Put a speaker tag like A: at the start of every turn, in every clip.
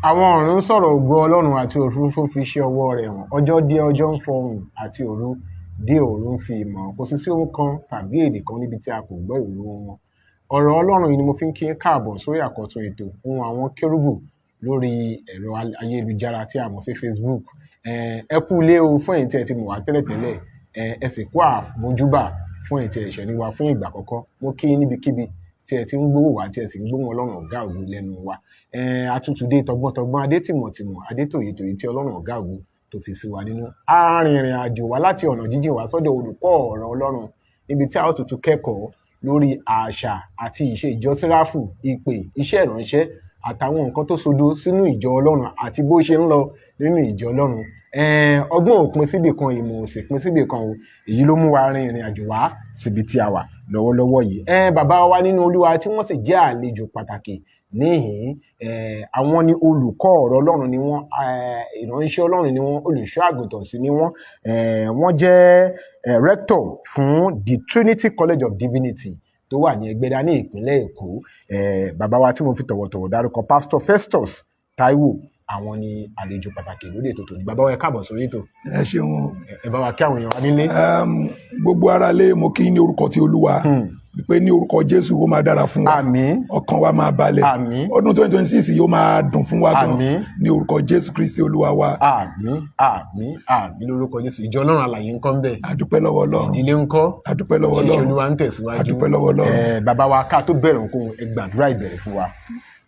A: Àwọn ọ̀run ń sọ̀rọ̀ ògo Ọlọ́run àti òfurufú fi iṣẹ́ ọwọ́ rẹ̀ hàn. Ọjọ́ dé ọjọ́ ń fọhùn àti òru dé òru ń fi ìmọ̀. Kò sí sí ohun kan tàbí èdè kan níbi tí a kò gbọ́ ìró wọn. Ọ̀rọ̀ Ọlọ́run yìí ni mo fi ń kí káàbọ̀ sórí àkọ́tún ètò Ohùn Àwọn Kérúbù lórí ẹ̀rọ ayélujára tí a mọ̀ sí Facebook. Ẹ kú ilé o fún ẹ̀yin tí ẹ ti mọ̀ wá tẹ́lẹ̀tẹ́lẹ̀. Ẹ sì kú àmójúbà fún ẹ̀yin tí ẹ ṣẹ̀ ní wa fún ìgbà àkọ́kọ́. Mo kí yín níbikíbi tí ẹ ti ń gbóhùn wá tí ẹ sì ń gbóhùn Ọlọ́run ọ̀gá ògo lẹ́nu wa. Atútùdé tọgbọ́ntọgbọ́n adétìmọ̀tìmọ̀ adétòyètòyè tí Ọlọ́run ọ̀gá ògo tó fi sí wa nínú. Arìnrìn àjò wá láti ọ̀nà jíjìn wá sọ́dọ̀ olùkọ́ ọ̀rọ̀ Ọlọ́run níbi tí a ó tuntun kẹ́kọ̀ọ́ lórí àṣà àti ìṣe ìjọ Séráfù, ìpè, iṣẹ́ ìránṣẹ́ àtàwọn nǹkan tó sodo sínú ìjọ Ọlọ́run àti bó ṣe ń lọ nínú ìjọ Ọlọ́run. Ọgbọ́n ò pin síbì kan, ìmọ̀ ò sì pin síbì kan o. Èyí ló mú wa rin ìrìn àjò wá síbi tí a wà lọ́wọ́lọ́wọ́ yìí. Bàbá wa nínú Olúwa tí wọ́n sì jẹ́ àlejò pàtàkì níhìn-ín, àwọn ni olùkọ́ ọ̀rọ̀ Ọlọ́run ni wọ́n, ìránṣẹ́ Ọlọ́run ni wọ́n, olùṣọ́ àgùntàn sì ni wọ́n. Wọ́n jẹ́ rector fún the Trinity College of Divinity tó wà ní Ẹgbẹ́dá ní ìpínlẹ̀ Èkó. Bàbá wa tí mo fi tọ̀wọ̀tọ̀wọ̀ dárúkọ Pastor Festus Taiwo, àwọn ni àlejò pàtàkì lórí ètò tòní. Bàbá wa ẹ káàbọ̀ sórí ètò.
B: Ẹ ṣeun.
A: Ẹ bá wa kí àwọn èèyàn wa nílé.
B: Gbogbo ara lé mo kí ní orúkọ ti Olúwa wípé ní orúkọ Jésù ó máa dára fún wa.
A: Àmín.
B: Ọkàn wa máa balẹ̀.
A: Àmín.
B: Ọdún 2026 yóò máa dùn fún wa gan.
A: Àmín.
B: Ní orúkọ Jésù Kristi Olúwa wa.
A: Àmín, àmín, àmín lórúkọ Jésù. Ìjọ Ọlọ́run alààyè ńkọ́ ńbẹ̀.
B: Adúpẹ́ lọ́wọ́ Ọlọ́run.
A: Ìdílé ńkọ́.
B: Adúpẹ́ lọ́wọ́
A: Iṣẹ́
B: Ọlọ́run.
A: Olúwa ń tẹ̀síwájú.
B: Adúpẹ́ lọ́wọ́ Ọlọ́run.
A: Bàbá wa ká tó bẹ̀rẹ̀ ohunkóhun ẹ gbàdúrà ìbẹ̀rẹ̀ fún wa.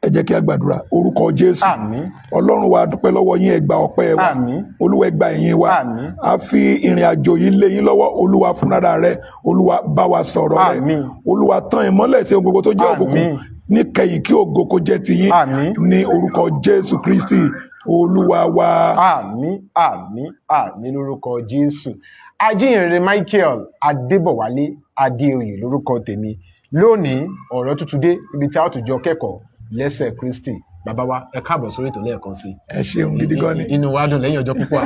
B: Ẹ jẹ́ kí a gbàdúrà orúkọ Jésù.
A: Àmín.
B: Ọlọ́run wa dúpẹ́ lọ́wọ́ yín, ẹ gba ọpẹ́ wa.
A: Àmín.
B: Olúwa ẹ gba ìyìn wa.
A: Àmín.
B: A fi ìrìn àjò yìí lé yín lọ́wọ́. Olúwa fúnra rẹ̀, Olúwa bá wa sọ̀rọ̀ rẹ̀.
A: Àmín.
B: Olúwa tàn ìmọ́lẹ̀ sí ohun gbogbo tó jẹ́ òkùnkùn.
A: Àmín.
B: Níkẹyìn kí ògo kó jẹ́ tiyín.
A: Àmín.
B: Ní orúkọ Jésù Kristi Olúwa wa.
A: Àmín, àmín, àmín lórúkọ Jésù. Ajínrere Michael Adébọ̀wálé Adéoyè lórúkọ tèmi. Lónìí ọ̀rọ̀ tuntun dé ibi tí a ó tún jọ kẹ́kọ̀ọ́ lẹ́sẹ̀ Kristi. Bàbá wa ẹ káàbọ̀ sórí ètò lẹ́ẹ̀kan sí.
B: Ẹ ṣeun gidi gan ni.
A: Inú wa dùn lẹ́yìn ọjọ́ púpọ̀.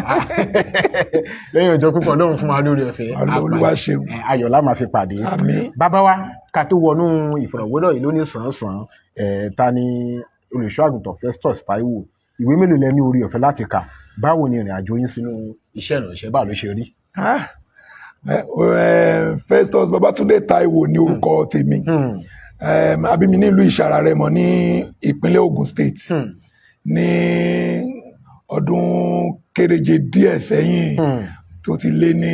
A: Lẹ́yìn ọjọ́ púpọ̀ Ọlọ́run fún wa lórí ọ̀fẹ́.
B: Olúwa ṣeun.
A: Ayọ̀ la máa fi pàdé.
B: Àmín.
A: Bàbá wa ká tó wọnú ìfọ̀rọ̀wérọ̀ yìí lónìí sàn-án, ta ni olùṣọ́ àgùntàn Festus Taiwo? Ìwé mélòó lẹ ní orí ọ̀fẹ́ láti kà? Báwo ni ìrìn àjò yín sínú iṣẹ́ ìránṣẹ́ báwo ló ṣe rí?
B: Festus Babatunde Taiwo ní orúkọ tèmi. A bí mi nílùú Ìṣàràrẹ̀mọ̀ ní ìpínlẹ̀ Ògùn State ní ọdún kéréje díẹ̀ sẹ́yìn tó ti lé ní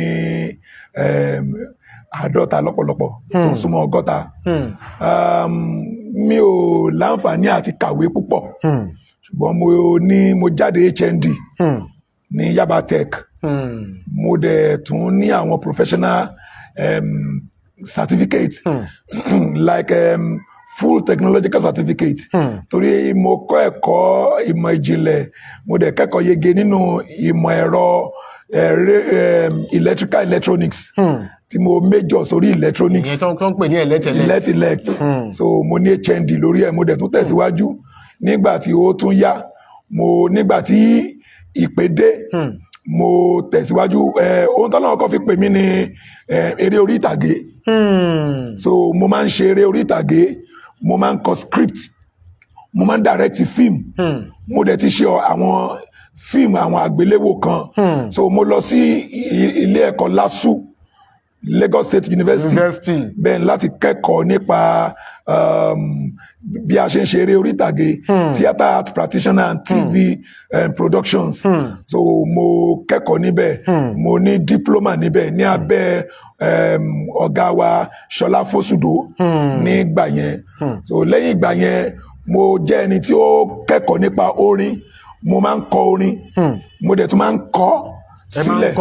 B: 50 lọ́pọ̀lọpọ̀ tó súnmọ́ 100. Mi ò láǹfààní àti kàwé púpọ̀ ṣùgbọ́n mo jáde HND ní Yaba Tech. Mo dẹ̀ tún ní àwọn professional certificate like full technological certificate. Torí mo kọ́ ẹ̀kọ́ ìmọ̀ ìjìnlẹ̀, mo dẹ̀ kẹ́kọ̀ọ́ yege nínú ìmọ̀ ẹ̀rọ electrical electronics tí mo major sórí electronics.
A: Ìyẹn tó ń pè ní elect.
B: So mo ní HND lórí ẹ̀, mo dẹ̀ tún tẹ̀síwájú nígbà tí ó tún yá. Nígbà tí ìpè dé, mo tẹ̀síwájú. Ohun tó náà kọ́ fi pè mí ní eré orí ìtàgé. So mo máa ń ṣe eré orí ìtàgé, mo máa ń kọ script, mo máa ń direct film. Mo dẹ̀ ti ṣe àwọn fíìmù àwọn àgbéléwò kan. So mo lọ sí ilé ẹ̀kọ́ LASU, Lagos State University. Bẹ́ẹ̀ láti kẹ́kọ̀ọ́ nípa bí a ṣe ń ṣe eré orí ìtàgé, theatre art practitioner and TV productions. So mo kẹ́kọ̀ọ́ níbẹ̀, mo ní diploma níbẹ̀ ní abẹ́ ọ̀gá wa Ṣọlá Fósùdó nígbà yẹn. So lẹ́yìn ìgbà yẹn mo jẹ́ ẹni tí ó kẹ́kọ̀ọ́ nípa orin. Mo máa ń kọ orin, mo dẹ̀ tún máa ń kọ sílẹ̀.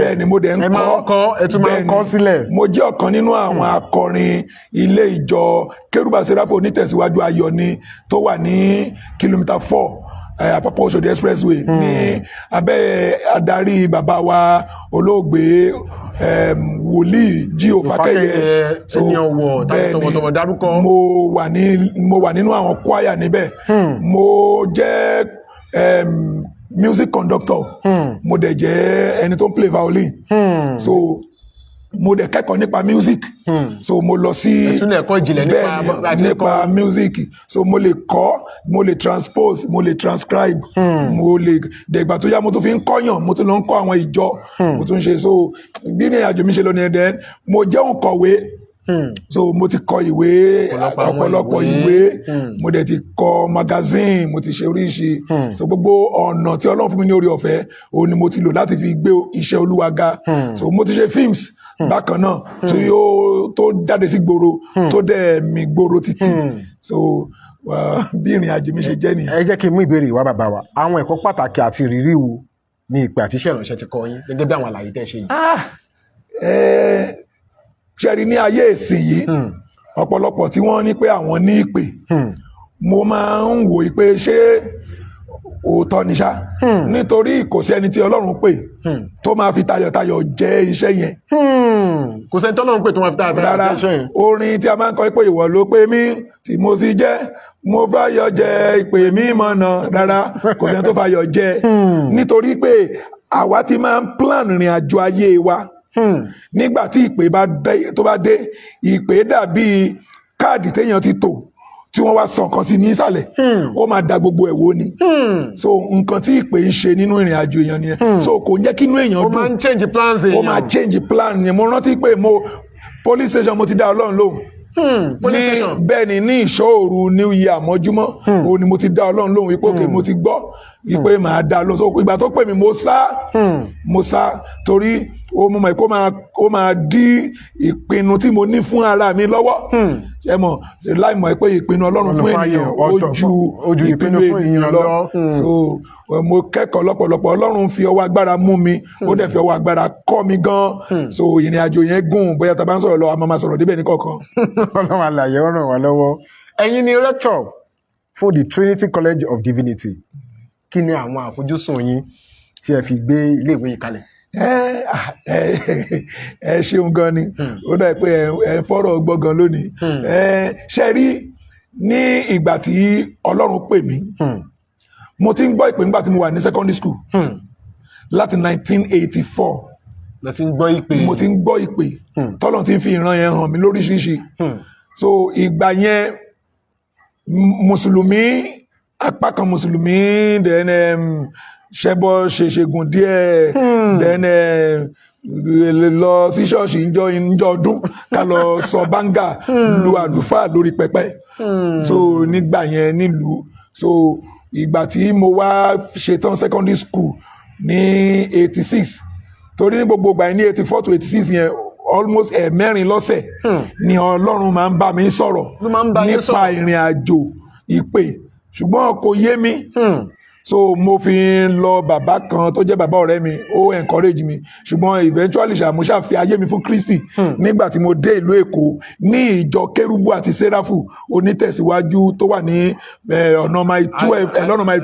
B: Bẹ́ẹ̀ ni mo dẹ̀ ń kọ.
A: Ẹ tún máa ń kọ sílẹ̀.
B: Mo jẹ́ ọ̀kan nínú àwọn akọrin ilé ìjọ Kérúbù Séráfù Onítẹ̀síwájú Ayọ̀ni tó wà ní kìlómítà 4 Àpapọ̀ Òṣòdì Expressway ní abẹ́ adarí bàbá wa olóògbé wòlíì Jíò Fákẹ́yẹ.
A: Ẹni ọ̀wọ̀ tọ̀wọ̀tọ̀wọ̀ dárúkọ.
B: Mo wà nínú àwọn choir níbẹ̀. Mo jẹ́ music conductor. Mo dẹ̀ jẹ́ ẹni tó ń play violin. So mo dẹ̀ kẹ́kọ̀ọ́ nípa music so mo lọ sí
A: ẹ̀túnlẹ̀ ẹ̀kọ́ ìjìnlẹ̀
B: nípa music so mo lè kọ́ mo lè transpose mo lè transcribe mo lè dẹ̀gbà tó yá mo tún fi ń kọ́yàn mo tún lọ ń kọ́ àwọn ìjọ mo tún ṣe so bí ní àjò mi ṣe lọ ní ẹ̀dẹ̀ mo jẹ́ òǹkọ̀wé so mo ti kọ ìwé ọ̀pọ̀lọpọ̀ ìwé mo dẹ̀ ti kọ magazine mo ti ṣe oríṣi so gbogbo ọ̀nà tí Ọlọ́run fún mi ní orí ọ̀fẹ́ òun ni mo ti lò láti fi gbé iṣẹ́ Olúwa ga so mo ti ṣe films bákan náà tó jáde sí gbòòrò tó dẹ̀ mi gbòòrò títì so bí ìrìn àjò mi ṣe jẹ́ nìyẹn.
A: ẹ jẹ́ kí n mú ìbéèrè ìwà bàbá wa àwọn ẹ̀kọ́ pàtàkì àti ìrírí wo ní ìpè àti iṣẹ́ ìránṣẹ́ ti kọ́ yín gẹ́gẹ́ bí àwọn àlàyé tẹ́ ṣe yìí.
B: ṣẹ́rí ní ayé ìsìn yìí ọ̀pọ̀lọpọ̀ tí wọ́n ní pé àwọn ní ìpè mo máa ń wò pé ṣé òótọ́ ni ṣá nítorí kò sí ẹni tí Ọlọ́run pè tó máa fi tayọ̀tayọ̀ jẹ́ iṣẹ́ yẹn.
A: kò sẹ́ni tọ́lọ́run pè tó máa fi tayọ̀tayọ̀ jẹ́ iṣẹ́ yẹn.
B: orin tí a máa ń kọ pé ìwọ ló pè mí tí mo sì jẹ́ mo fàyọ̀ jẹ ìpè mí mọ̀nà rárá kò sẹ́ni tó fàyọ̀ jẹ nítorí pé àwa ti máa ń plan ìrìn àjò ayé wa nígbà tí ìpè tó bá dé ìpè dàbí káàdì téèyàn ti tò tí wọ́n wá sàn kan sí ní ìsàlẹ̀ ó máa da gbogbo ẹ̀ wó ni so nǹkan tí ìpè ń ṣe nínú ìrìn àjò èèyàn nìyẹn so kò jẹ́ kí inú èèyàn dùn
A: ó máa ń change plans èèyàn
B: ó máa change plan ni mo rántí pé police station mo ti dá Ọlọ́run lóhùn bẹ́ẹ̀ ni ní ìṣọ́ òru New Year mọ́júmọ́ òun ni mo ti dá Ọlọ́run lóhùn wípé òkè mo ti gbọ́ wípé màá dá lóhùn so ìgbà tó pè mí mo sá torí ó mọ̀ pé ó máa dí ìpinnu tí mo ní fún ara mi lọ́wọ́ ẹ mọ̀ láì mọ̀ pé ìpinnu Ọlọ́run fún ènìyàn ó ju ìpinnu ènìyàn lọ so mo kẹ́kọ̀ọ́ lọ́pọ̀lọpọ̀ Ọlọ́run fi ọwọ́ agbára mú mi ó dẹ̀ fi ọwọ́ agbára kọ́ mi gan so ìrìn àjò yẹn gùn bóyá tá a bá ń sọ̀rọ̀ lọ a máa sọ̀rọ̀ débẹ̀ ní kọ̀ọ̀kan.
A: Ọlọ́run àlàyé ó ràn wá lọ́wọ́ ẹ̀yin ni rector for the Trinity College of Divinity kí ni àwọn àfojúsùn yín tí ẹ fi gbé iléèwé yìí kalẹ̀.
B: ẹ ṣeun gan ni ó dà pé ẹ fọ́rọ̀ gbọ́ gan lónìí ṣe rí ní ìgbà tí Ọlọ́run pè mí mo ti ń gbọ́ ìpè nígbà tí mo wà ní secondary school láti 1984 mo ti ń gbọ́ ìpè tọ́lọ́run ti ń fi ìran yẹn hàn mí lóríṣiríṣi so ìgbà yẹn mùsùlùmí apá kan mùsùlùmí then ṣẹbọ ṣèṣègùn díẹ̀ then lọ sí ṣọ́ọ̀ṣì ńjọ́ ọdún ká lọ sọ báńgà lu àlùfáà lórí pẹpẹ so nígbà yẹn nílùú so ìgbà tí mo wá ṣetán secondary school ní 86 torí ní gbogbo ìgbà yẹn ní 84 to 86 yẹn almost ẹ̀mẹ́rin lọ́sẹ̀ ni Ọlọ́run máa ń bá mi sọ̀rọ̀ nípa ìrìn àjò ìpè ṣùgbọ́n kò yé mi so mo fi lọ bàbá kan tó jẹ́ bàbá ọ̀rẹ́ mi ó encourage mi ṣùgbọ́n eventually mo ṣáà fi ayé mi fún Kristi nígbà tí mo dé ìlú Èkó ní ìjọ Kérúbù àti Séráfù onítẹ̀síwájú tó wà ní ọ̀nà mile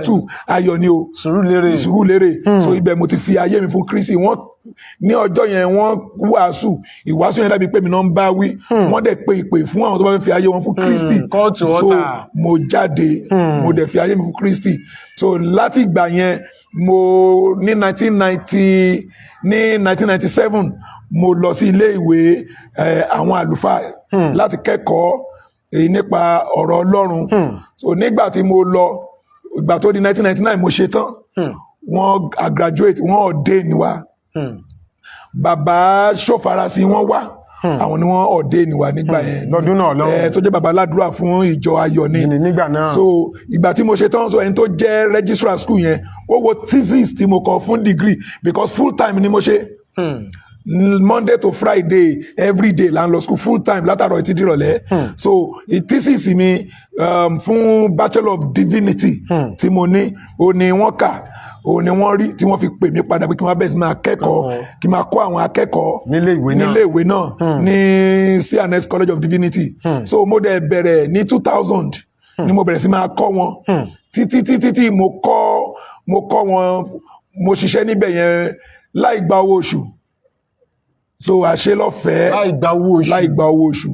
B: 2 ayọ̀ ni o Sùúrùlérè so ibẹ̀ mo ti fi ayé mi fún Kristi wọ́n ní ọjọ́ yẹn wọ́n ìwàásù yẹn dàbí pé mi náà ń bá wí wọ́n dẹ̀ pé ìpè fún àwọn tó bá fẹ́ fi ayé wọn fún Kristi so mo jáde mo dẹ̀ fi ayé mi fún Kristi so láti ìgbà yẹn mo ní 1997 mo lọ sí ilé ìwé àwọn àlùfáà láti kẹ́kọ̀ọ́ nípa ọ̀rọ̀ Ọlọ́run so nígbà tí mo lọ ìgbà tó di 1999 mo ṣe tán wọ́n graduate wọ́n ordain wa bàbá Ṣòfarasí wọ́n wá àwọn ni wọ́n ordain wa nígbà yẹn
A: lọ́dún náà lọ́wọ́
B: tó jẹ́ bàbá aládùúrà fún ìjọ Ayọ̀ ni
A: nígbà náà
B: so ìgbà tí mo ṣe tán so ẹni tó jẹ́ registrar school yẹn ó wo thesis tí mo kọ fún degree because full time ni mo ṣe Monday to Friday every day la ń lọ school full time látàrọ̀ títí dìrọ̀lẹ́ so thesis mi fún Bachelor of Divinity tí mo ní ó ní wọ́n kà ó ní wọ́n rí tí wọ́n fi pè mí padà pé kí wọ́n bẹ̀rẹ̀ sí máa kẹ́kọ̀ọ́ kí n máa kọ́ àwọn akẹ́kọ̀ọ́ nílé ìwé náà ní CNS College of Divinity so mo dẹ̀ bẹ̀rẹ̀ ní 2000 ni mo bẹ̀rẹ̀ sí máa kọ́ wọn títí mo kọ́ wọn mo ṣiṣẹ́ níbẹ̀ yẹn láì gba owó oṣù so àṣẹ lọ́fẹ̀ẹ́ láì gba owó oṣù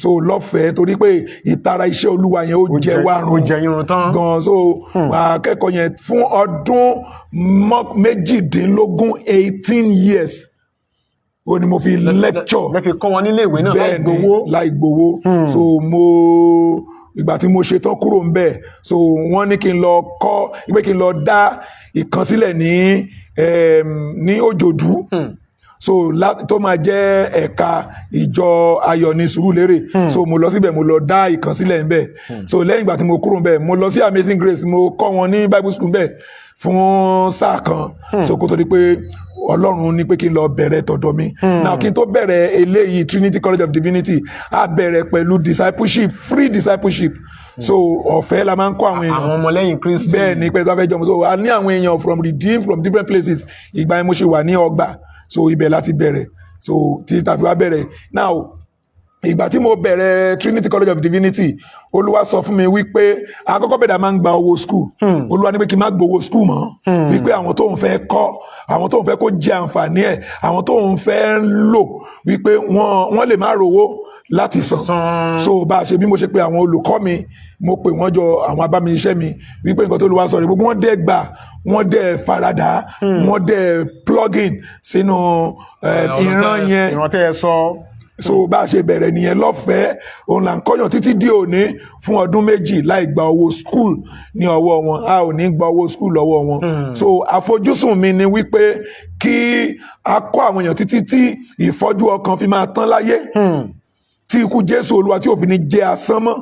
B: so lọ́fẹ̀ẹ́ torí pé ìtara iṣẹ́ Olúwa yẹn ó jẹ wá run gan so akẹ́kọ̀ọ́ yẹn fún ọdún 18 years ó ní mo fi lecture
A: lẹ fi kọ́ wọn nílé ìwé náà láì
B: bẹ́ẹ̀
A: gbowó.
B: ni láì gbowó so ìgbà tí mo ṣe tán kúrò ń bẹ̀ so wọ́n ní kí n lọ kọ́ pé kí n lọ dá ìkan sílẹ̀ ní Òjòdú so tó máa jẹ́ ẹ̀ka ìjọ Ayọ̀ ní Sùúrùlérè so mo lọ síbẹ̀ mo lọ dá ìkan sílẹ̀ ńbẹ̀ so lẹ́yìn ìgbà tí mo kúrò ńbẹ̀ mo lọ sí Amazing Grace mo kọ́ wọn ní Bible School ńbẹ̀ fún sáà kan so kó tó di pé Ọlọ́run ní pé kí n lọ bẹ̀rẹ̀ tọ̀dọ̀ mi now kí n tó bẹ̀rẹ̀ eléyìí Trinity College of Divinity a bẹ̀rẹ̀ pẹ̀lú discipleship free discipleship so ọ̀fẹ́ la máa ń kọ́ àwọn èèyàn
A: àwọn ọmọlẹ́yìn Kristi
B: bẹ́ẹ̀ ni pẹ̀lú afẹ́jọ́ so a ní àwọn èèyàn from redeemed from different places ìgbà yẹn mo ṣe wà ní ọgbà so ibẹ̀ láti bẹ̀rẹ̀ so títí tàbí wá bẹ̀rẹ̀ now ìgbà tí mo bẹ̀rẹ̀ Trinity College of Divinity Olúwa sọ fún mi wípé àkọ́kọ́ bẹ̀rẹ̀ máa ń gba owó school Olúwa ní pé kí n má gbowó school mọ́ wípé àwọn tó ń fẹ́ kọ́ àwọn tó ń fẹ́ kó jẹ àǹfààní ẹ̀ àwọn tó ń fẹ́ lò wípé wọ́n lè má rówó láti san so bá a ṣe bí mo ṣe pé àwọn olùkọ́ mi mo pè wọ́n jọ àwọn abámiṣẹ́ mi wípé nǹkan tó Olúwa sọ rẹ̀ gbogbo wọ́n dẹ̀ gbà wọ́n dẹ̀ faradà wọ́n dẹ̀ plug-in sínú ìran yẹn
A: ìran tẹ́ ẹ sọ.
B: so bá a ṣe bẹ̀rẹ̀ nìyẹn lọ́fẹ̀ẹ́ òun là ń kọ́yàn títí di òní fún ọdún méjì láì gba owó school ní ọwọ́ wọn a ò ní gba owó school lọ́wọ́ wọn so àfojúsùn mi ni wípé kí a kọ́ àwọn èèyàn títí tí ìfọ́jú ọkàn fi máa tán láyé tí ikú Jésù Olúwa tí òfin ní jẹ́ asán mọ́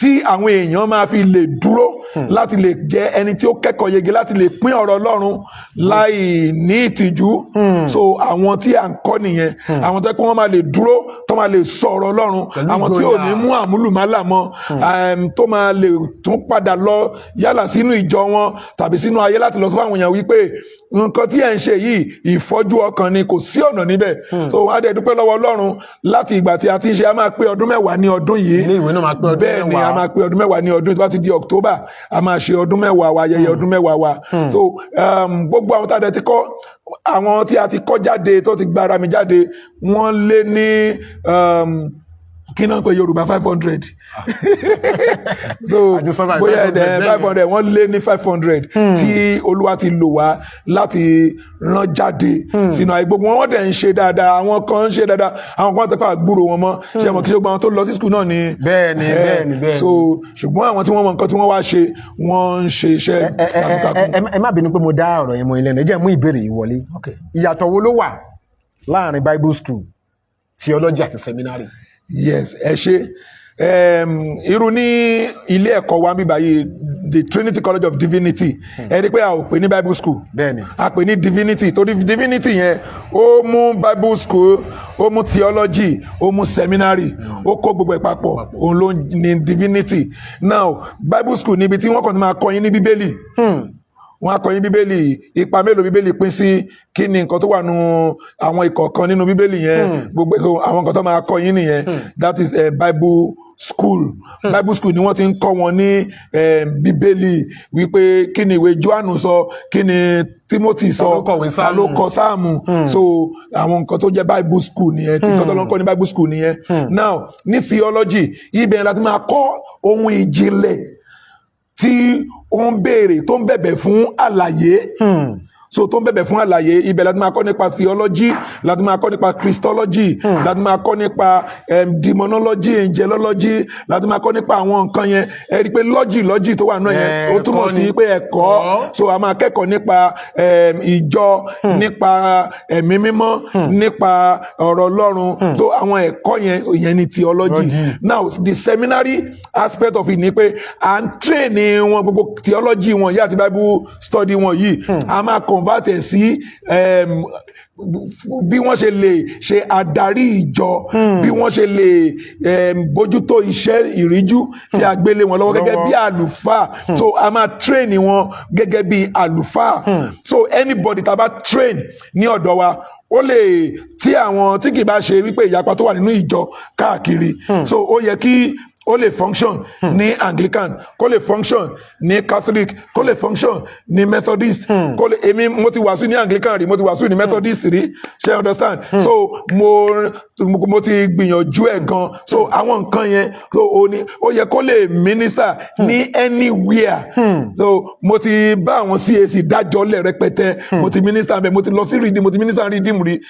B: tí àwọn èèyàn máa fi lè dúró láti lè jẹ́ ẹni tí ó kẹ́kọ̀ọ́ yege láti lè pín ọ̀rọ̀ Ọlọ́run láì ní ìtìjú so àwọn tí à ń kọ́ nìyẹn àwọn tó yẹ kó wọ́n máa lè dúró tó máa lè sọ ọ̀rọ̀ Ọlọ́run àwọn tí ò ní mú àmúlùmálà mọ́ tó máa lè tún padà lọ yálà sínú ìjọ wọn tàbí sínú ayé láti lọ sọ fún àwọn èèyàn wípé nǹkan tí ẹ̀ ń ṣe yìí ìfọ́jú ọkàn ni kò sí ọ̀nà níbẹ̀ so wọ́n á dẹ̀ dúpẹ́ lọ́wọ́ Ọlọ́run láti ìgbà tí a ti ń ṣe a máa pé ọdún mẹ́wàá ní ọdún yìí
A: ilé ìwé náà máa pé ọdún mẹ́wàá
B: bẹ́ẹ̀ ni a máa pé ọdún mẹ́wàá ní ọdún tó bá ti di October a máa ṣe ọdún mẹ́wàá wa ayẹyẹ ọdún mẹ́wàá wa so gbogbo àwọn tá a dẹ̀ ti kọ́ àwọn tí a ti kọ́ jáde tó ti gbára mi jáde wọ́n lé ní kí náà pé Yorùbá 500 so bóyá 500 wọ́n lé ní 500 tí Olúwa ti lò wá láti rán jáde sínú ayé gbogbo wọn dẹ̀ ń ṣe dáadáa àwọn kan ń ṣe dáadáa àwọn kan tẹ́pà gbúrò wọn mọ́ ṣe mọ̀ kí ṣe gbogbo àwọn tó lọ sí skul náà ni
A: bẹ́ẹ̀ni
B: so ṣùgbọ́n àwọn tí wọ́n mọ nǹkan tí wọ́n wá ṣe wọ́n ń ṣe iṣẹ́ takuntakun.
A: ẹ má bínú pé mo dá ọ̀rọ̀ yẹn mọ́ ilé ẹ̀ jẹ́ mú ìbéèrè yìí wọlé ìyàtọ̀ wo ló wà láàrin Bible school theology àti seminary.
B: Yes, ẹ ṣe irú ní ilé ẹ̀kọ́ wa bí báyìí the Trinity College of Divinity ẹ rí pé a ò pè ní Bible School a pè ní Divinity torí Divinity yẹn ó mú Bible School ó mú theology ó mú seminary ó kó gbogbo ẹ̀ papọ̀ òun ló ní Divinity now Bible School níbi tí wọ́n kàn ti máa kọ́ yín ní Bíbélì wọ́n á kọ́ yín Bíbélì ipa mélòó Bíbélì pín sí kí ni nǹkan tó wà nù àwọn ìkọ̀ọ̀kan nínú Bíbélì yẹn gbogbo àwọn nǹkan tó máa kọ́ yín nìyẹn that is Bible school Bible school ni wọ́n ti ń kọ́ wọn ní Bíbélì wípé kí ni ìwé Jóánù sọ kí ni Timothy sọ ta ló kọ Sáàmù so àwọn nǹkan tó jẹ́ Bible school nìyẹn tí nǹkan tó lọ ń kọ́ ní Bible school nìyẹn now ní theology ibẹ̀ láti máa kọ́ ohun ìjìnlẹ̀ tí ó ń béèrè tó ń bẹ̀bẹ̀ fún àlàyé so tó ń bẹ̀bẹ̀ fún àlàyé ibẹ̀ láti máa kọ́ nípa theology láti máa kọ́ nípa Christology láti máa kọ́ nípa demonology angelology láti máa kọ́ nípa àwọn nǹkan yẹn ẹ rí i pé lọ́jì tó wà náà yẹn ó túmọ̀ sí pé ẹ̀kọ́ so a máa kẹ́kọ̀ọ́ nípa ìjọ nípa ẹ̀mí mímọ́ nípa ọ̀rọ̀ Ọlọ́run so àwọn ẹ̀kọ́ yẹn ni theology now the seminary aspect of it ni pé à ń train wọn gbogbo theology wọn yìí àti Bible study wọn yìí a máa convert ẹ̀ sí bí wọ́n ṣe lè ṣe adarí ìjọ bí wọ́n ṣe lè bójútó iṣẹ́ ìríjú tí a gbélé wọn lọ́wọ́ gẹ́gẹ́ bí àlùfáà so a máa train wọn gẹ́gẹ́ bí àlùfáà so anybody tá a bá train ní ọ̀dọ̀ wa ó lè tí àwọn tí kì bá ṣe wípé ìyapa tó wà nínú ìjọ káàkiri so ó yẹ kí ó lè function ní Anglican, kó lè function ní Catholic, kó lè function ní Methodist, kó lè èmi mo ti wàásù ní Anglican rí, mo ti wàásù ní Methodist rí, ṣe understand? So mo ti gbìyànjú ẹ̀ gan. So àwọn nǹkan yẹn ó yẹ kó lè minister ní anywhere. So mo ti bá àwọn CAC dájọ́ lẹ̀ rẹpẹtẹ, mo ti minister bẹ́ẹ̀, mo ti lọ sí Redeem, mo ti minister Redeem rí.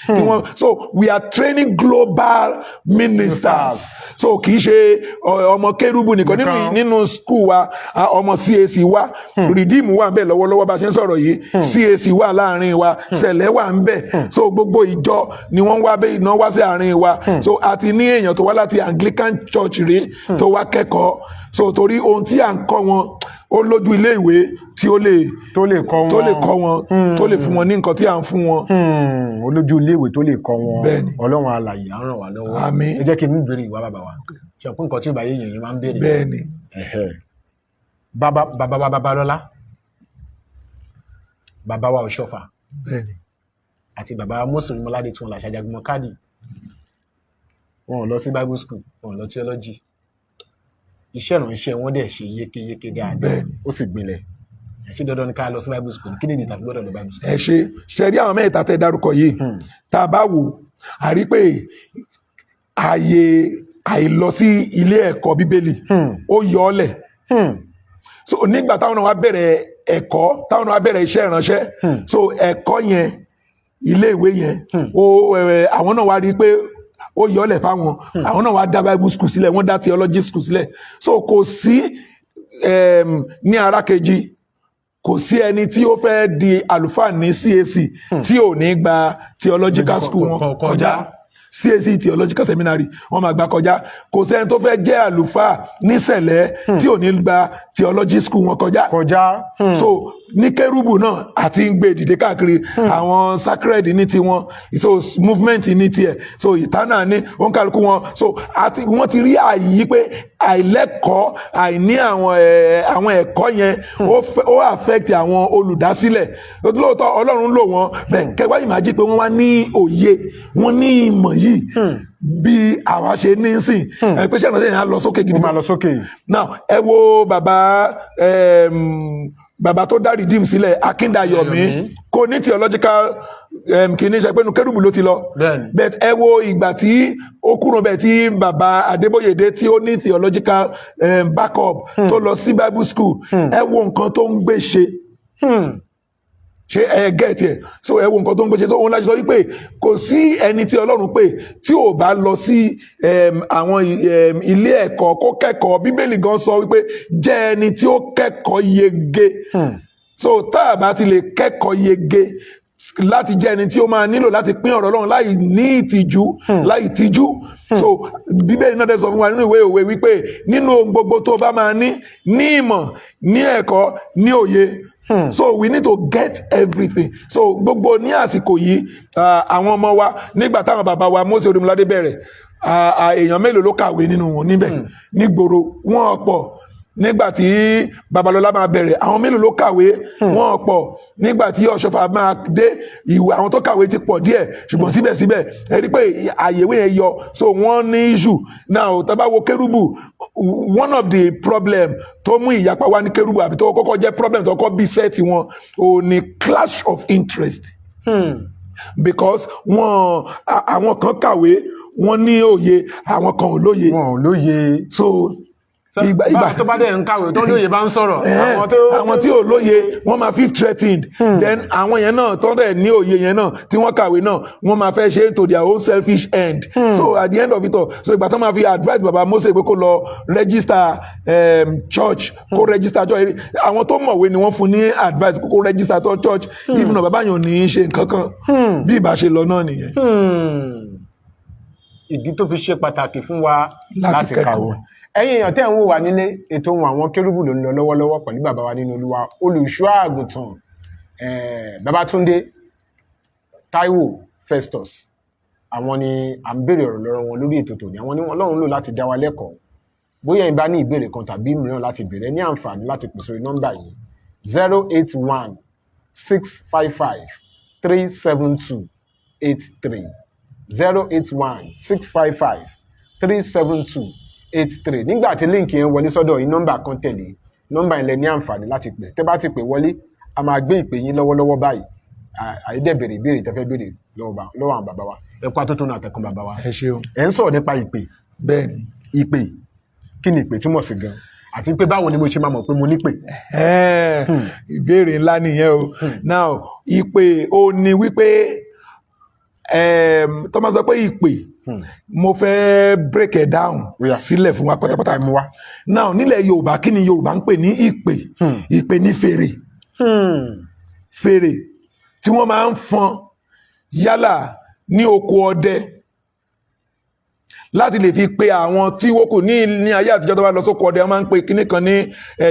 B: So we are training global ministers. So kì í ṣe ọmọ Kérúbù nìkan nínú school wa, ọmọ CAC wa, Redeem wà ń bẹ̀ lọ́wọ́lọ́wọ́ bá ṣe ń sọ̀rọ̀ yìí, CAC wà láàrin wa, Sẹ̀lẹ̀ wà ń bẹ̀. So gbogbo ìjọ ni wọ́n wá bẹ́ẹ̀ iná wá sí àárín wa. So àti ní èèyàn tó wá láti Anglican Church rí tó wá kẹ́kọ̀ọ́. So torí ohun tí à ń kọ́ wọn ó lójú ilé ìwé tí ó lè kọ́ wọn, tó lè fún wọn ní nǹkan tí à ń fún wọn.
A: Ó lójú ilé ìwé tó lè kọ́ wọn.
B: Bẹ́ẹ̀ni.
A: Ọlọ́run alààyè á ràn wá lọ́wọ́.
B: Àmín.
A: Ẹ jẹ́ kí n mú ìbéèrè ìwà bàbá wa. Ṣé ọ̀pọ̀ nǹkan tí ìbáyé yẹn máa ń béèrè?
B: Bẹ́ẹ̀ni.
A: Bàbá Babalọ́lá, bàbá wa Ọ̀ṣọ́fà,
B: Bẹ́ẹ̀ni.
A: àti bàbá Mùsùlùmí Mọ́ládé tí wọ́n là ṣàjàgùnmọ́ káàdì. Wọn ò lọ sí Bible school, wọn ò lọ theology. Iṣẹ́ ìránṣẹ́ wọn dẹ̀ ṣe yékéyéké dáadáa, ó sì gbilẹ̀. Ṣé dandan ni ká lọ sí Bible school? Kí ni ìdí tàbí gbọ́dọ̀ lọ Bible school?
B: Ẹ ṣe rí àwọn mẹ́ta tẹ́ dárúkọ yìí, tá a bá wò a rí pé àìlọ sí ilé ẹ̀kọ́ Bíbélì ó yọ ọ́ lẹ̀. So nígbà táwọn náà wá bẹ̀rẹ̀ ẹ̀kọ́, táwọn náà wá bẹ̀rẹ̀ iṣẹ́ ìránṣẹ́, so ẹ̀kọ́ yẹn, ilé ìwé yẹn, àwọn náà wá rí pé ó yọ ọ́ lẹ̀ fáwọn, àwọn náà wá dá Bible school sílẹ̀, wọ́n dá theology school sílẹ̀. So kò sí ní ara kejì, kò sí ẹni tí ó fẹ́ di àlùfáà ní CAC tí ò ní gba theological school wọn kọjá. CAC theological seminary wọ́n máa gbà kọjá. Kò sẹ́ni tó fẹ́ jẹ́ àlùfáà ní Sẹ̀lẹ̀ tí ò ní gba theology school wọn kọjá. So ní Kérúbù náà àti ń gbé dìde káàkiri, àwọn sacred ní tiwọn, so movement ní tiẹ̀, so ìtánà ní òǹkàlùkù wọn. So wọ́n ti rí àyí pé àìlẹ́kọ̀ọ́, àìní àwọn ẹ̀kọ́ yẹn ó affect àwọn olùdásílẹ̀. Lóòótọ́ Ọlọ́run lò wọ́n, bẹ́ẹ̀ kẹwàá yìí máa jí pé wọ́n wá ní òye, wọ́n ní ìmọ̀ yìí bí àwa ṣe ní sìn. Pé ṣé ìrànṣẹ́ yẹn á lọ sókè gidi.
A: Ó máa lọ sókè.
B: Now ẹ wo bàbá tó dá Redeem sílẹ̀, Akíndayọ̀mí, kò ní theological kìíní ṣe pé nu Kérúbù ló ti lọ. But ẹ wo ìgbà tí ó kúrò bẹ́ẹ̀ tí bàbá Adébóyèdé tí ó ní theological backup tó lọ sí Bible school, ẹ wo nǹkan tó ń gbé ṣe. Ṣé ẹ gẹ́ẹ̀tì ẹ̀? So ẹ wo nǹkan tó ń gbé ṣe. So òun láti sọ wípé kò sí ẹni tí Ọlọ́run pè tí ò bá lọ sí àwọn ilé ẹ̀kọ́ kó kẹ́kọ̀ọ́. Bíbélì gan sọ wípé jẹ́ ẹni tí ó kẹ́kọ̀ọ́ yege. So tá a bá ti lè kẹ́kọ̀ọ́ yege láti jẹ́ ẹni tí ó máa nílò láti pín ọ̀rọ̀ Ọlọ́run láì ní ìtìjú, láì tijú. So Bíbélì náà dẹ̀ sọ fún wa nínú ìwé Òwe wípé nínú ohun gbogbo tó bá máa ní ìmọ̀, ní ẹ̀kọ́, ní òye. So we need to get everything. So gbogbo ní àsìkò yìí, àwọn ọmọ wa nígbà táwọn bàbá wa Mósè Orímọládé bẹ̀rẹ̀, èèyàn mélòó ló kàwé nínú wọn níbẹ̀ nígboro? Wọ́n pọ̀. Nígbà tí Babalọ́lá máa bẹ̀rẹ̀, àwọn mélòó ló kàwé? Wọ́n pọ̀. Nígbà tí Ọ̀ṣọ́fà máa dé, àwọn tó kàwé ti pọ̀ díẹ̀, ṣùgbọ́n síbẹ̀síbẹ̀ ẹ rí pé àyèwé yẹn yọ. So wọ́n ní issue. Now tá bá wo Kérúbù, one of the problem tó mú ìyapa wá ní Kérúbù àbí tó kọ́kọ́ jẹ́ problem tó kọ́kọ́ bí sẹ́ẹ̀tì wọn ò ní clash of interest. Because àwọn kan kàwé, wọ́n ní òye, àwọn kan ò lóye.
A: Wọn ò lóye.
B: So
A: ìgbà tó bá dẹ̀ ń kàwé tó lóye bá ń sọ̀rọ̀,
B: àwọn tí ò lóye wọ́n máa feel threatened. Then àwọn yẹn náà tó dẹ̀ ní òye yẹn náà tí wọ́n kàwé náà wọ́n máa fẹ́ ṣe to their own selfish end. So at the end of it all, so ìgbà tó máa fi advice bàbá Mósè pé kó lọ register church, kó register church. Àwọn tó mọ̀wé ni wọ́n fún ní advice kó register church. Even though bàbá yẹn ò ní ṣe nǹkan kan, bí ìbá ṣe lọ náà nìyẹn.
A: Ìdí tó fi ṣe pàtàkì fún wa láti kàwé. Ẹ̀yin èèyàn tẹ́ ń wò wá nílé, ètò ohun àwọn Kérúbù ló ń lọ lọ́wọ́lọ́wọ́ pẹ̀lú bàbá wa nínú Olúwa, olùṣọ́ àgùntàn Babátúndé Táíwò Festus. Àwọn ni à ń béèrè ọ̀rọ̀ lọ́rọ̀ wọn lórí ètò tòní. Àwọn ni Ọlọ́run lò láti dá wa lẹ́kọ̀ọ́. Bóyá ìbá ní ìbéèrè kan tàbí mìíràn láti béèrè, ní àǹfààní láti pè sórí nọ́mbà yìí 081 655 372 83 081 655 372 83 nígbà tí líǹkì yẹn wọlé sọ́dọ̀ yìí nọ́mbà kan tẹ̀lé nọ́mbà yẹn lẹ ní àǹfààní láti pè tẹ́ bá ti pè wọlé a máa gbé ìpè yín lọ́wọ́lọ́wọ́ báyìí àyédèbèrè ìbéèrè tẹ́ fẹ́ béèrè lọ́wọ́ àwọn bàbá wa ẹ kó atótó náà àtẹkùn bàbá wa
B: ẹ ṣeun.
A: ẹ ń sọ̀rọ̀ nípa ìpè.
B: bẹ́ẹ̀ni.
A: ìpè kí ni ìpè túmọ̀ sí gan àti pé báwo ni mo ṣe máa mọ̀ pé mo nípè.
B: ìbéèrè ńlá nìyẹn o. now ìpè ó ní wípé tó máa sọ pé ìpè mo fẹ́ break it down sílẹ̀ fún wa pátápátá. now nílẹ̀ Yorùbá kí ni Yorùbá ń pè ní ìpè? ìpè ní fèrè. fèrè tí wọ́n máa ń fọn yálà ní oko ọdẹ láti lè fi pe àwọn tí wọ́n kò ní ayé àtijọ́ tó bá lọ sóko ọdẹ wọ́n máa ń pe kíní kan ní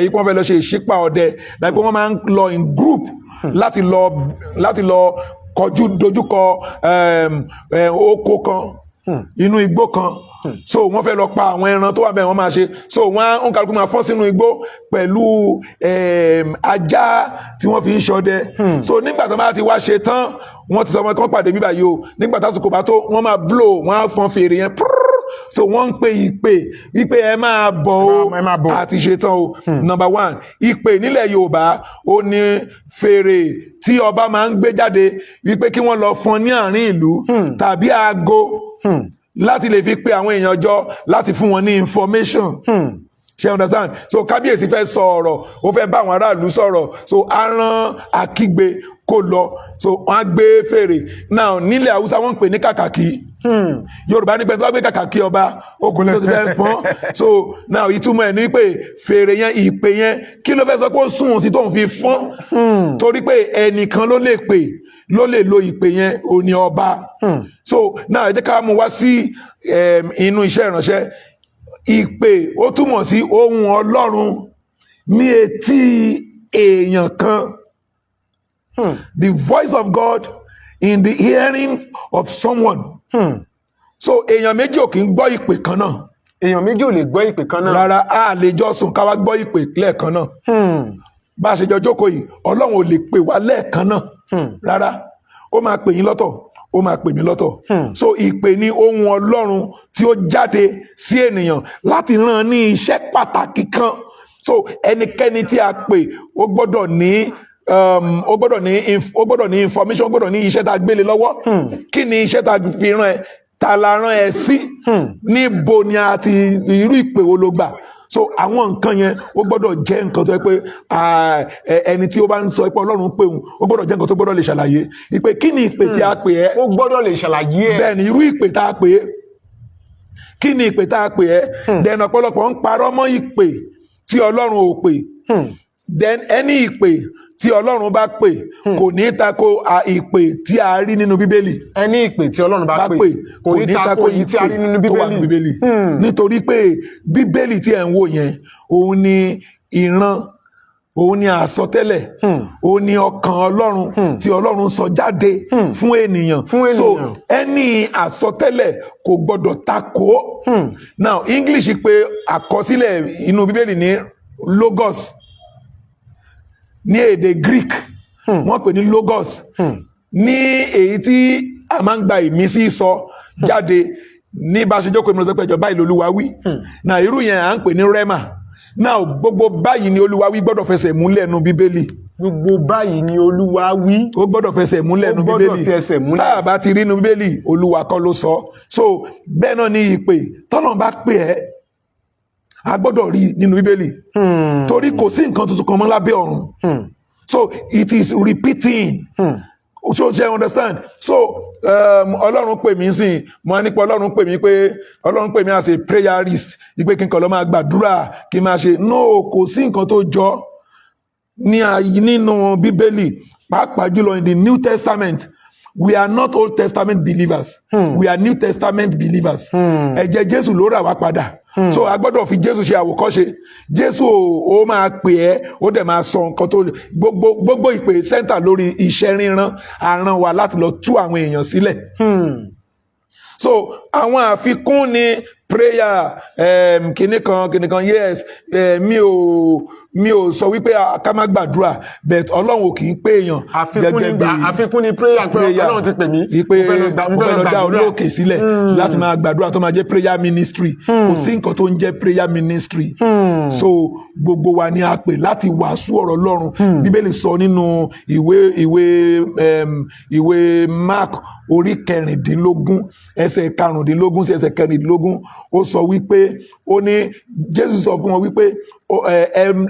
B: ipò wọn fẹ́ lọ ṣe ìṣípà ọdẹ láti pé wọ́n máa ń lọ in group láti lọ dojúkọ oko kan inú igbó kan so wọ́n fẹ́ lọ pa àwọn ẹran tó wà bẹ́ẹ̀ wọ́n máa ṣe so wọ́n ń kálukú máa fọ́n sínú igbó pẹ̀lú ajá tí wọ́n fi ń ṣọdẹ so nígbà tó bá ti wá ṣe tán wọ́n ti sọ ọmọ kan pàdé bíbá yìí o nígbà tásìkò bá tó wọ́n máa blow wọ́n á fọ́n fèrè yẹn so wọ́n ń pe ìpè wípé ẹ máa bọ̀ o àti ṣetán o. number one ìpè nílẹ̀ Yorùbá ó ní fèrè tí ọba máa ń gbé jáde wípé kí wọ́n lọ fọ́n ní àárín ìlú tàbí aago láti lè fi pe àwọn èèyàn jọ láti fún wọn ní information. ṣe understand so kábíyèsí fẹ́ sọ ọ̀rọ̀ ó fẹ́ bá àwọn aráàlú sọ̀rọ̀ so á rán akígbe kó lọ so wọ́n á gbé fèrè now nílẹ̀ Haúsá wọ́n ń pè ní kàkàkí. Yorùbá ní pé tó bá gbé kàkàkí ọba okùnrin tó ti fẹ́ fọ́n so now ìtumọ̀ ẹ̀ ní pé fèrè yẹn ìpè yẹn kí ló fẹ́ sọ pé ó sùn sí tóun fi fọ́n torí pé ẹnìkan ló lè pè ló lè lo ìpè yẹn òní ọba. so now ẹ jẹ́ ká mú wá sí inú iṣẹ́ ìránṣẹ́. Ìpè ó túmọ̀ sí ohùn Ọlọ́run ní etí èèyàn kan. The voice of God in the hearing of someone. So èèyàn méjì ò kì í gbọ́ ìpè kan náà.
A: èèyàn méjì ò lè gbọ́ ìpè kan náà.
B: rárá a lè jọ sùn ká wá gbọ́ ìpè lẹ́ẹ̀kan náà. bá a ṣe jọ jókòó yìí Ọlọ́run ò lè pè wá lẹ́ẹ̀kan náà. rárá ó máa pè yín lọ́tọ̀ ó máa pè mí lọ́tọ̀. so ìpè ní ohùn Ọlọ́run tí ó jáde sí ènìyàn láti rán ní iṣẹ́ pàtàkì kan. so ẹnikẹ́ni tí a pè ó gbọ́dọ̀ ní information ó gbọ́dọ̀ ní iṣẹ́ tá a gbélé lọ́wọ́. kí ni iṣẹ́ tá a fi rán ẹ ta la rán ẹ sí níbo ni a ti irú ìpè wo ló gbà. so àwọn nǹkan yẹn ó gbọ́dọ̀ jẹ́ nǹkan tó yẹ pé ẹni tí ó bá ń sọ pé Ọlọ́run pè òun ó gbọ́dọ̀ jẹ́ nǹkan tó gbọ́dọ̀ lè ṣàlàyé ìpè kí ni ìpè tí a pè ẹ́.
A: ó gbọ́dọ̀ lè ṣàlàyé ẹ̀.
B: bẹ́ẹ̀ ni irú ìpè tá a pè é kí ni ìpè tá a pè ẹ́. then ọ̀pọ̀lọpọ̀ ń parọ́ mọ́ ìpè tí Ọlọ́run ò pè. then ẹni ìpè tí Ọlọ́run bá pè kò ní tako ìpè tí a rí nínú Bíbélì.
A: ẹni ìpè tí Ọlọ́run bá pè kò ní tako èyí tí a rí nínú
B: Bíbélì. nítorí pé Bíbélì tí ẹ̀ ń wò yẹn òun ni ìran òun ni àsọtẹ́lẹ̀ òun ni ọkàn Ọlọ́run tí Ọlọ́run sọ jáde fún ènìyàn. so ẹni àsọtẹ́lẹ̀ kò gbọdọ̀ tako. now English pé àkọsílẹ̀ inú Bíbélì ní logos. ní èdè Greek wọ́n pè ní logos. ní èyí tí a máa ń gba ìmísí sọ jáde ní bá a ṣe jókòó ìmọ̀lẹ́sẹ̀ pẹ̀jọ báyìí lolúwa wí. náà irú yẹn à ń pè ní rema. náà gbogbo báyìí ni Olúwa wí gbọ́dọ̀ fẹsẹ̀ múlẹ̀ nínú Bíbélì.
A: gbogbo báyìí ni Olúwa wí.
B: ó gbọ́dọ̀ fẹsẹ̀ múlẹ̀ nínú Bíbélì. tá a bá ti rí nínú Bíbélì Olúwa kọ́ ló sọ. so bẹ́ẹ̀ náà ni ìpè tọ́lọ́run bá pè ẹ́ a gbọ́dọ̀ rí nínú Bíbélì. torí kò sí nǹkan tuntun kan mọ́ lábẹ́ ọ̀run. so it is repeating. so you understand. so Ọlọ́run pè mí sìn mo nípa Ọlọ́run pè mí as a prayerist ìpè kí n kàn lọ máa gbàdúrà kí n máa ṣe no kò sí nǹkan tó jọ nínú Bíbélì pàápàá jùlọ in the New Testament. We are not Old Testament believers. We are New Testament believers. Ẹ̀jẹ̀ Jésù ló rà wá padà. So a gbọ́dọ̀ fi Jésù ṣe àwòkọ́ṣe. Jésù ó máa pè ẹ́ ó dẹ̀ máa sọ nǹkan tó gbogbo ìpè sẹ́ńtà lórí iṣẹ́ ríran àràn wa láti lọ tú àwọn èèyàn sílẹ̀. So àwọn àfikún ni prayer kìnìkan yes mi ò sọ wípé ká má gbàdúrà but Ọlọ́run ò kì í pé èèyàn gẹ́gẹ́ bí
A: àfikún ni prayer pé Ọlọ́run ti pè mí
B: mo fẹ́ lọ dá orí òkè sílẹ̀ láti máa gbàdúrà tó máa jẹ́ prayer ministry kò sí nǹkan tó ń jẹ́ prayer ministry so gbogbo wa ni a pè láti wàásù ọ̀rọ̀ Ọlọ́run Bíbélì sọ nínú ìwé Mark orí 16 ẹsẹ̀ 15 sí ẹsẹ̀ 16 ó sọ wípé ó ní Jésù sọ fún wọn wípé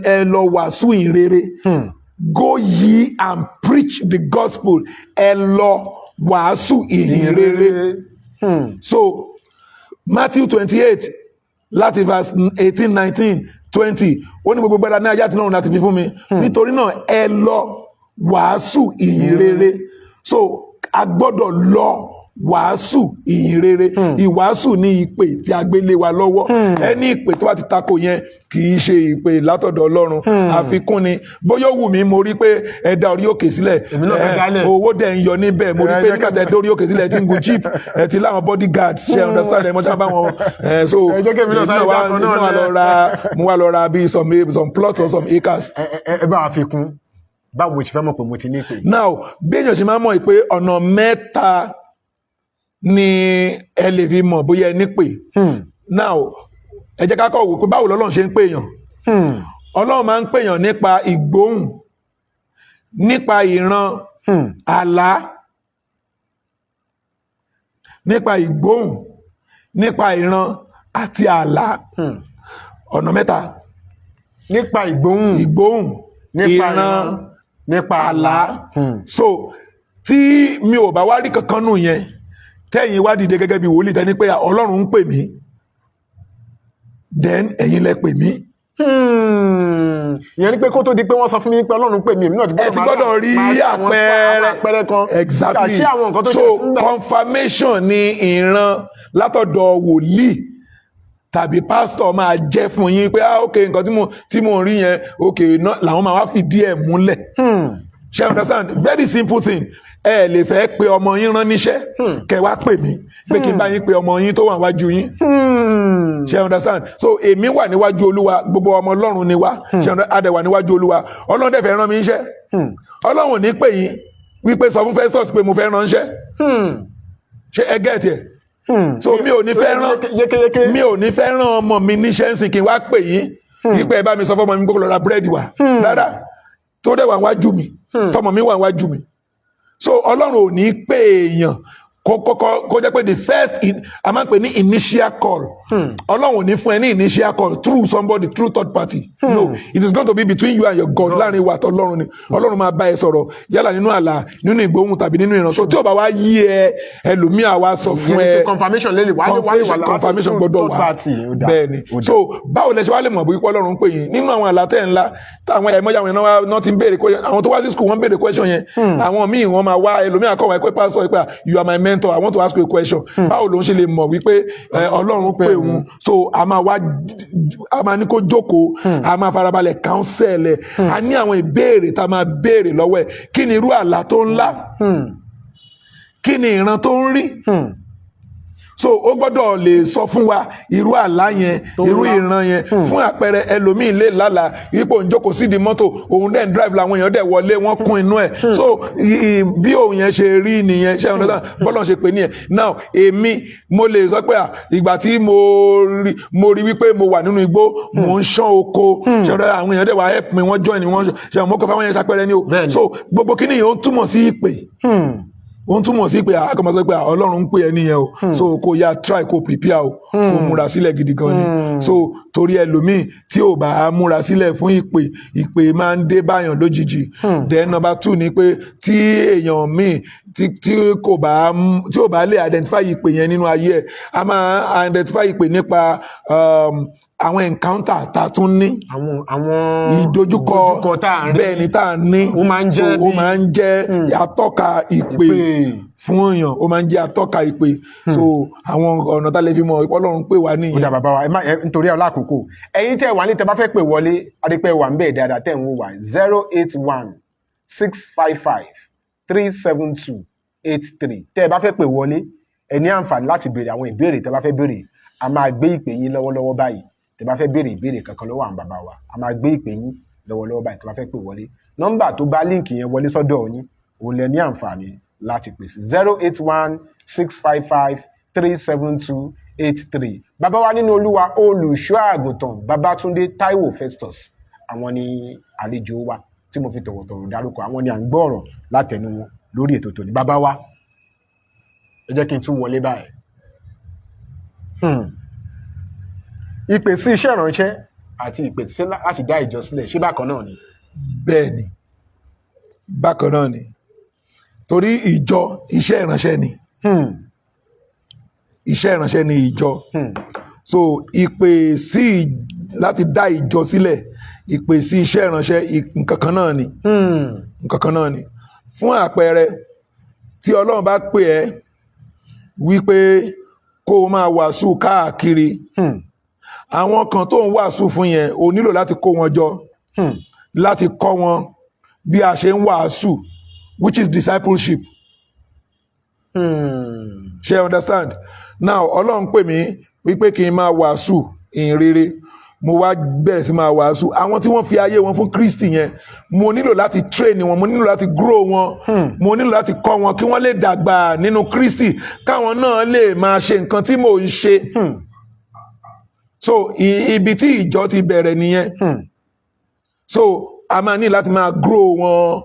B: ẹ lọ wàásù ìrere go ye and preach the gospel ẹ lọ wàásù ìrere so Matthew 28 láti verse 18 19 20 ó ní gbogbo gbára ní ayé àti lọ́run láti fi fún mi nítorí náà ẹ lọ wàásù ìrere so a gbọ́dọ̀ lọ wàásù ìhìnrere ìwàásù ní ìpè tí a gbé lé wa lọ́wọ́ ẹni ìpè tó bá ti tako yẹn kì í ṣe ìpè látọ̀dọ̀ Ọlọ́run àfikún ni bóyá ó wù mí mo rí pé ẹ dá orí òkè sílẹ̀ owó dẹ̀ ń yọ níbẹ̀ mo rí pé nígbà tẹ́ dá orí òkè sílẹ̀ ẹ ti ń gun jeep ẹ ti láwọn bodyguards ṣe understand ẹ mọ́ sábà wọn so mo wá lọ ra bíi some plots or some acres.
A: ẹ bá wa fi kún báwo mo ṣe fẹ́ mọ̀ pé mo ti ní ìpè.
B: now bí èèyàn ṣe máa mọ̀ pé ọ̀nà mẹ́ta ni ẹ lè fi mọ̀ bóyá ẹ nípè now ẹ jẹ́ ká kọ́ wò pé báwo lọ́lọ́run ṣe ń pèèyàn Ọlọ́run máa ń pèèyàn nípa ìgbóhùn nípa ìran àlá nípa ìgbóhùn nípa ìran àti àlá ọ̀nà mẹ́ta
A: nípa ìgbóhùn
B: ìran nípa àlá so tí mi ò bá wá rí kankan nù yẹn tẹ́yìn wá dìde gẹ́gẹ́ bí wòlíì tẹ́ni pé Ọlọ́run ń pè mí then ẹ̀yin lẹ pè mí.
A: ìyẹn ni pé kó tó di pé wọ́n sọ fún mi pé Ọlọ́run pè mí èmi náà ti
B: gbọ́dọ̀ rí àpẹẹrẹ
A: kan
B: exactly
A: so
B: confirmation ni ìran látọ̀dọ̀ wòlíì tàbí pásítọ̀ máa jẹ́ fún yín pé ok nǹkan tí mo rí yẹn ok làwọn máa wá fìdí ẹ̀ múlẹ̀. Ṣé understand? Very simple thing. Ẹ lè fẹ́ pe ọmọ yín rán níṣẹ́ kẹ́ wá pè mí pé kí n bá yín pe ọmọ yín tó wà níwájú yín. Ṣé understand? So èmi wà níwájú Olúwa gbogbo ọmọ Ọlọ́run ni wá. Ṣé adẹ̀ wà níwájú Olúwa Ọlọ́run dẹ̀ fẹ́ rán mi níṣẹ́. Ọlọ́run ò ní pè yín wípé sọ fún Festus pé mo fẹ́ rán níṣẹ́. Ṣé ẹ gẹ́ẹ̀tì ẹ̀? So mi ò ní fẹ́ rán ọmọ mi níṣẹ́ ń sìn kí n wá pè yín wípé ẹ bá mi sọ fún ọmọ mi gbogbo lọ ra búrẹ́dì wá. Rárá tó dẹ̀ wà wájú mi tọmọ mi wà wájú mi so Ọlọ́run ò ní pè èèyàn kó jẹ́ pé the first a máa ń pè ní initial call Ọlọ́run ò ní fún ẹ ní initial call through somebody through third party no it is going to be between you and your God láàrin wa àti Ọlọ́run ni Ọlọ́run máa bá ẹ sọ̀rọ̀ yálà nínú àlá nínú ìgbóhùn tàbí nínú ìránṣẹ́ tí ò bá wá yí ẹ ẹlòmíà wá sọ fún ẹ confirmation gbọ́dọ̀ wà bẹ́ẹ̀ ni so báwo lẹ ṣe wá lè mọ̀ bí Ọlọ́run ń pè yín nínú àwọn àlá tẹ́ ńlá táwọn ẹ̀mọ́jà wọn náà ti ń béèrè question àwọn tó wá sí school wọ́n béèrè question yẹn àwọn míì wọ́n máa wá ẹlòmíà kọ́ wọn pé pásọ̀ pé you are my mentor I want to ask you a question báwo ló ń ṣe lè mọ̀ wípé Ọlọ́run pè òun so a máa ní kó jókòó a máa farabalẹ̀ counsel ẹ̀ a ní àwọn ìbéèrè tá a máa béèrè lọ́wọ́ ẹ̀ kí ni irú àlá tó ń lá kí ni ìran tó ń rí so ó gbọ́dọ̀ lè sọ fún wa irú àlá yẹn irú ìran yẹn fún àpẹẹrẹ ẹlòmíì lè lálàá ipò ń jókòó sí di mọ́tò òun dẹ̀ ń drive làwọn èèyàn dẹ̀ wọlé wọ́n kún inú ẹ̀ so bí òun yẹn ṣe rí nìyẹn ṣe ọ̀nà bọ́lọ̀ ṣe pè nìyẹn now èmi mo lè sọ pé ìgbà tí mo rí wípé mo wà nínú igbó mo ń ṣán oko ṣe ọ̀nà àwọn èèyàn dẹ̀ wá help mi wọ́n join ni wọ́n ṣe àwọn mọ́kànlá wọn yẹn ṣàpẹẹrẹ ni o so gbogbo kíní yìí ó ń túmọ̀ sí ìpè ó ń túmọ̀ sí pé àkọ́mọ́ sọ pé Ọlọ́run ń pè ẹ́ nìyẹn o so kó ya try kó prepare o kó múra sílẹ̀ gidi gan ni so torí ẹlòmíì tí ò bá múra sílẹ̀ fún ìpè máa ń dé báyàn lójijì then number 2 ni pé tí èèyàn míì tí ò bá lè identify ìpè yẹn nínú ayé ẹ̀ a máa identify ìpè nípa àwọn encounter tá a tún ní àwọn ìdojúkọ bẹ́ẹ̀ ni tá a ní ó máa ń jẹ́ atọ́ka ìpè fún èèyàn ó máa ń jẹ́ atọ́ka ìpè so àwọn ọ̀nà tá a lè fi mọ̀ Ọlọ́run pè wá nìyẹn.
A: ó dà bàbá wa nítorí ọlá àkókò ẹ̀yin tẹ́ wà ní tẹ́ bá fẹ́ pè wọlé adépẹ́ wà ń bẹ̀ dáadáa tẹ́ ń wò wá 081-655-372-83 tẹ́ ẹ bá fẹ́ pè wọlé ẹ ní àǹfààní láti béèrè àwọn ìbéèrè tẹ́ bá fẹ́ béèrè a máa gbé ìpè yín lọ́wọ́lọ́wọ́ báyìí tẹ́ bá fẹ́ béèrè ìbéèrè kankan lọ́wọ́ àwọn bàbá wa a máa gbé ìpè yín lọ́wọ́lọ́wọ́ báyìí tó bá fẹ́ pè wọlé nọ́mbà tó bá líǹkì yẹn wọlé sọ́dọ̀ yín òun lẹ ní àǹfààní láti pè sí 081-655-37283 bàbá wa nínú olúwa olùṣọ́ àgùntàn Babátúndé Táíwò Festus àwọn ni àlejò wa tí mo fi tọ̀wọ̀tọ̀wọ̀ dárúkọ àwọn ni à ń gbọ́ ọ̀rọ̀ látẹnu wọn lórí ètò tòní bàbá wa ẹ jẹ́ kí n tún wọlé báyìí. Ìpè sí iṣẹ́ ìránṣẹ́ àti ìpè sí láti dá ìjọ sílẹ̀ ṣé bákan náà ni.
B: bẹ́ẹ̀ ni bákan náà ni torí ìjọ iṣẹ́ ìránṣẹ́ ni iṣẹ́ ìránṣẹ́ ni ìjọ so ìpè sí láti dá ìjọ sílẹ̀ ìpè sí iṣẹ́ ìránṣẹ́ nǹkan kan náà ni nǹkan kan náà ni fún àpẹẹrẹ tí Ọlọ́run bá pè ẹ́ wípé kó o máa wàásù káàkiri àwọn kan tó ń wàásù fún yẹn o nílò láti kó wọn jọ láti kọ́ wọn bí a ṣe ń wàásù which is discipleship. Ṣé understand? Now Ọlọ́run pè mí wípé kí n máa wàásù ìhìn rere mo wá bẹ̀rẹ̀ sí máa wàásù àwọn tí wọ́n fi ayé wọn fún Kristi yẹn mo nílò láti train wọn mo nílò láti grow wọn mo nílò láti kọ́ wọn kí wọ́n lè dàgbà nínú Kristi káwọn náà lè máa ṣe nǹkan tí mò ń ṣe. So ibi tí ìjọ ti bẹ̀rẹ̀ nìyẹn so a máa ní láti máa grow wọn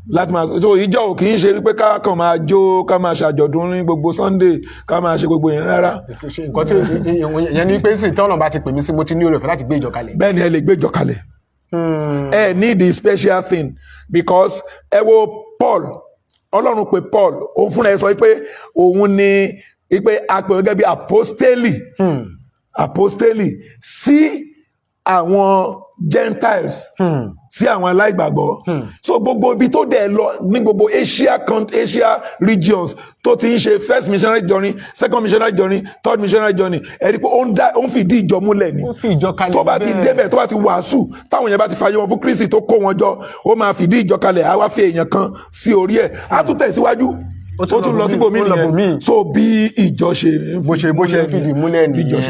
B: láti máa so ìjọ ò kì í ṣe wípé ká kàn máa jó ká máa ṣàjọ̀dún ní gbogbo Sunday ká máa ṣe gbogbo yẹn rárá.
A: nǹkan tí ìyẹn ní pé sì tọ́nà bá ti pè mí sí mo ti ní oore ọ̀fẹ́ láti gbé ìjọ kalẹ̀.
B: bẹ́ẹ̀ ni ẹ lè gbé ìjọ kalẹ̀ ẹ need the special thing because ẹ wo Paul Ọlọ́run pè Paul òun fúnra ẹ sọ pé òun ni pé a pè gẹ́gẹ́ bí apostoli sí àwọn Gentiles sí àwọn aláìgbàgbọ́ so gbogbo ibi tó dẹ̀ lọ ní gbogbo Asia regions tó ti ń ṣe first missionary journey second missionary journey third missionary journey ẹ̀rí pé ó ń fìdí ìjọ múlẹ̀ ni tó bá ti débẹ̀ tó bá ti wàásù táwọn èèyàn bá ti fàyè wọn fún Kristi tó kó wọn jọ ó máa fìdí ìjọ kalẹ̀ á wá fi èèyàn kan sí orí ẹ̀ á tún tẹ̀síwájú ó tún lọ síbò mí nìyẹn so bí ìjọ ṣe
A: bó ṣe fìdí múlẹ̀ nìyẹn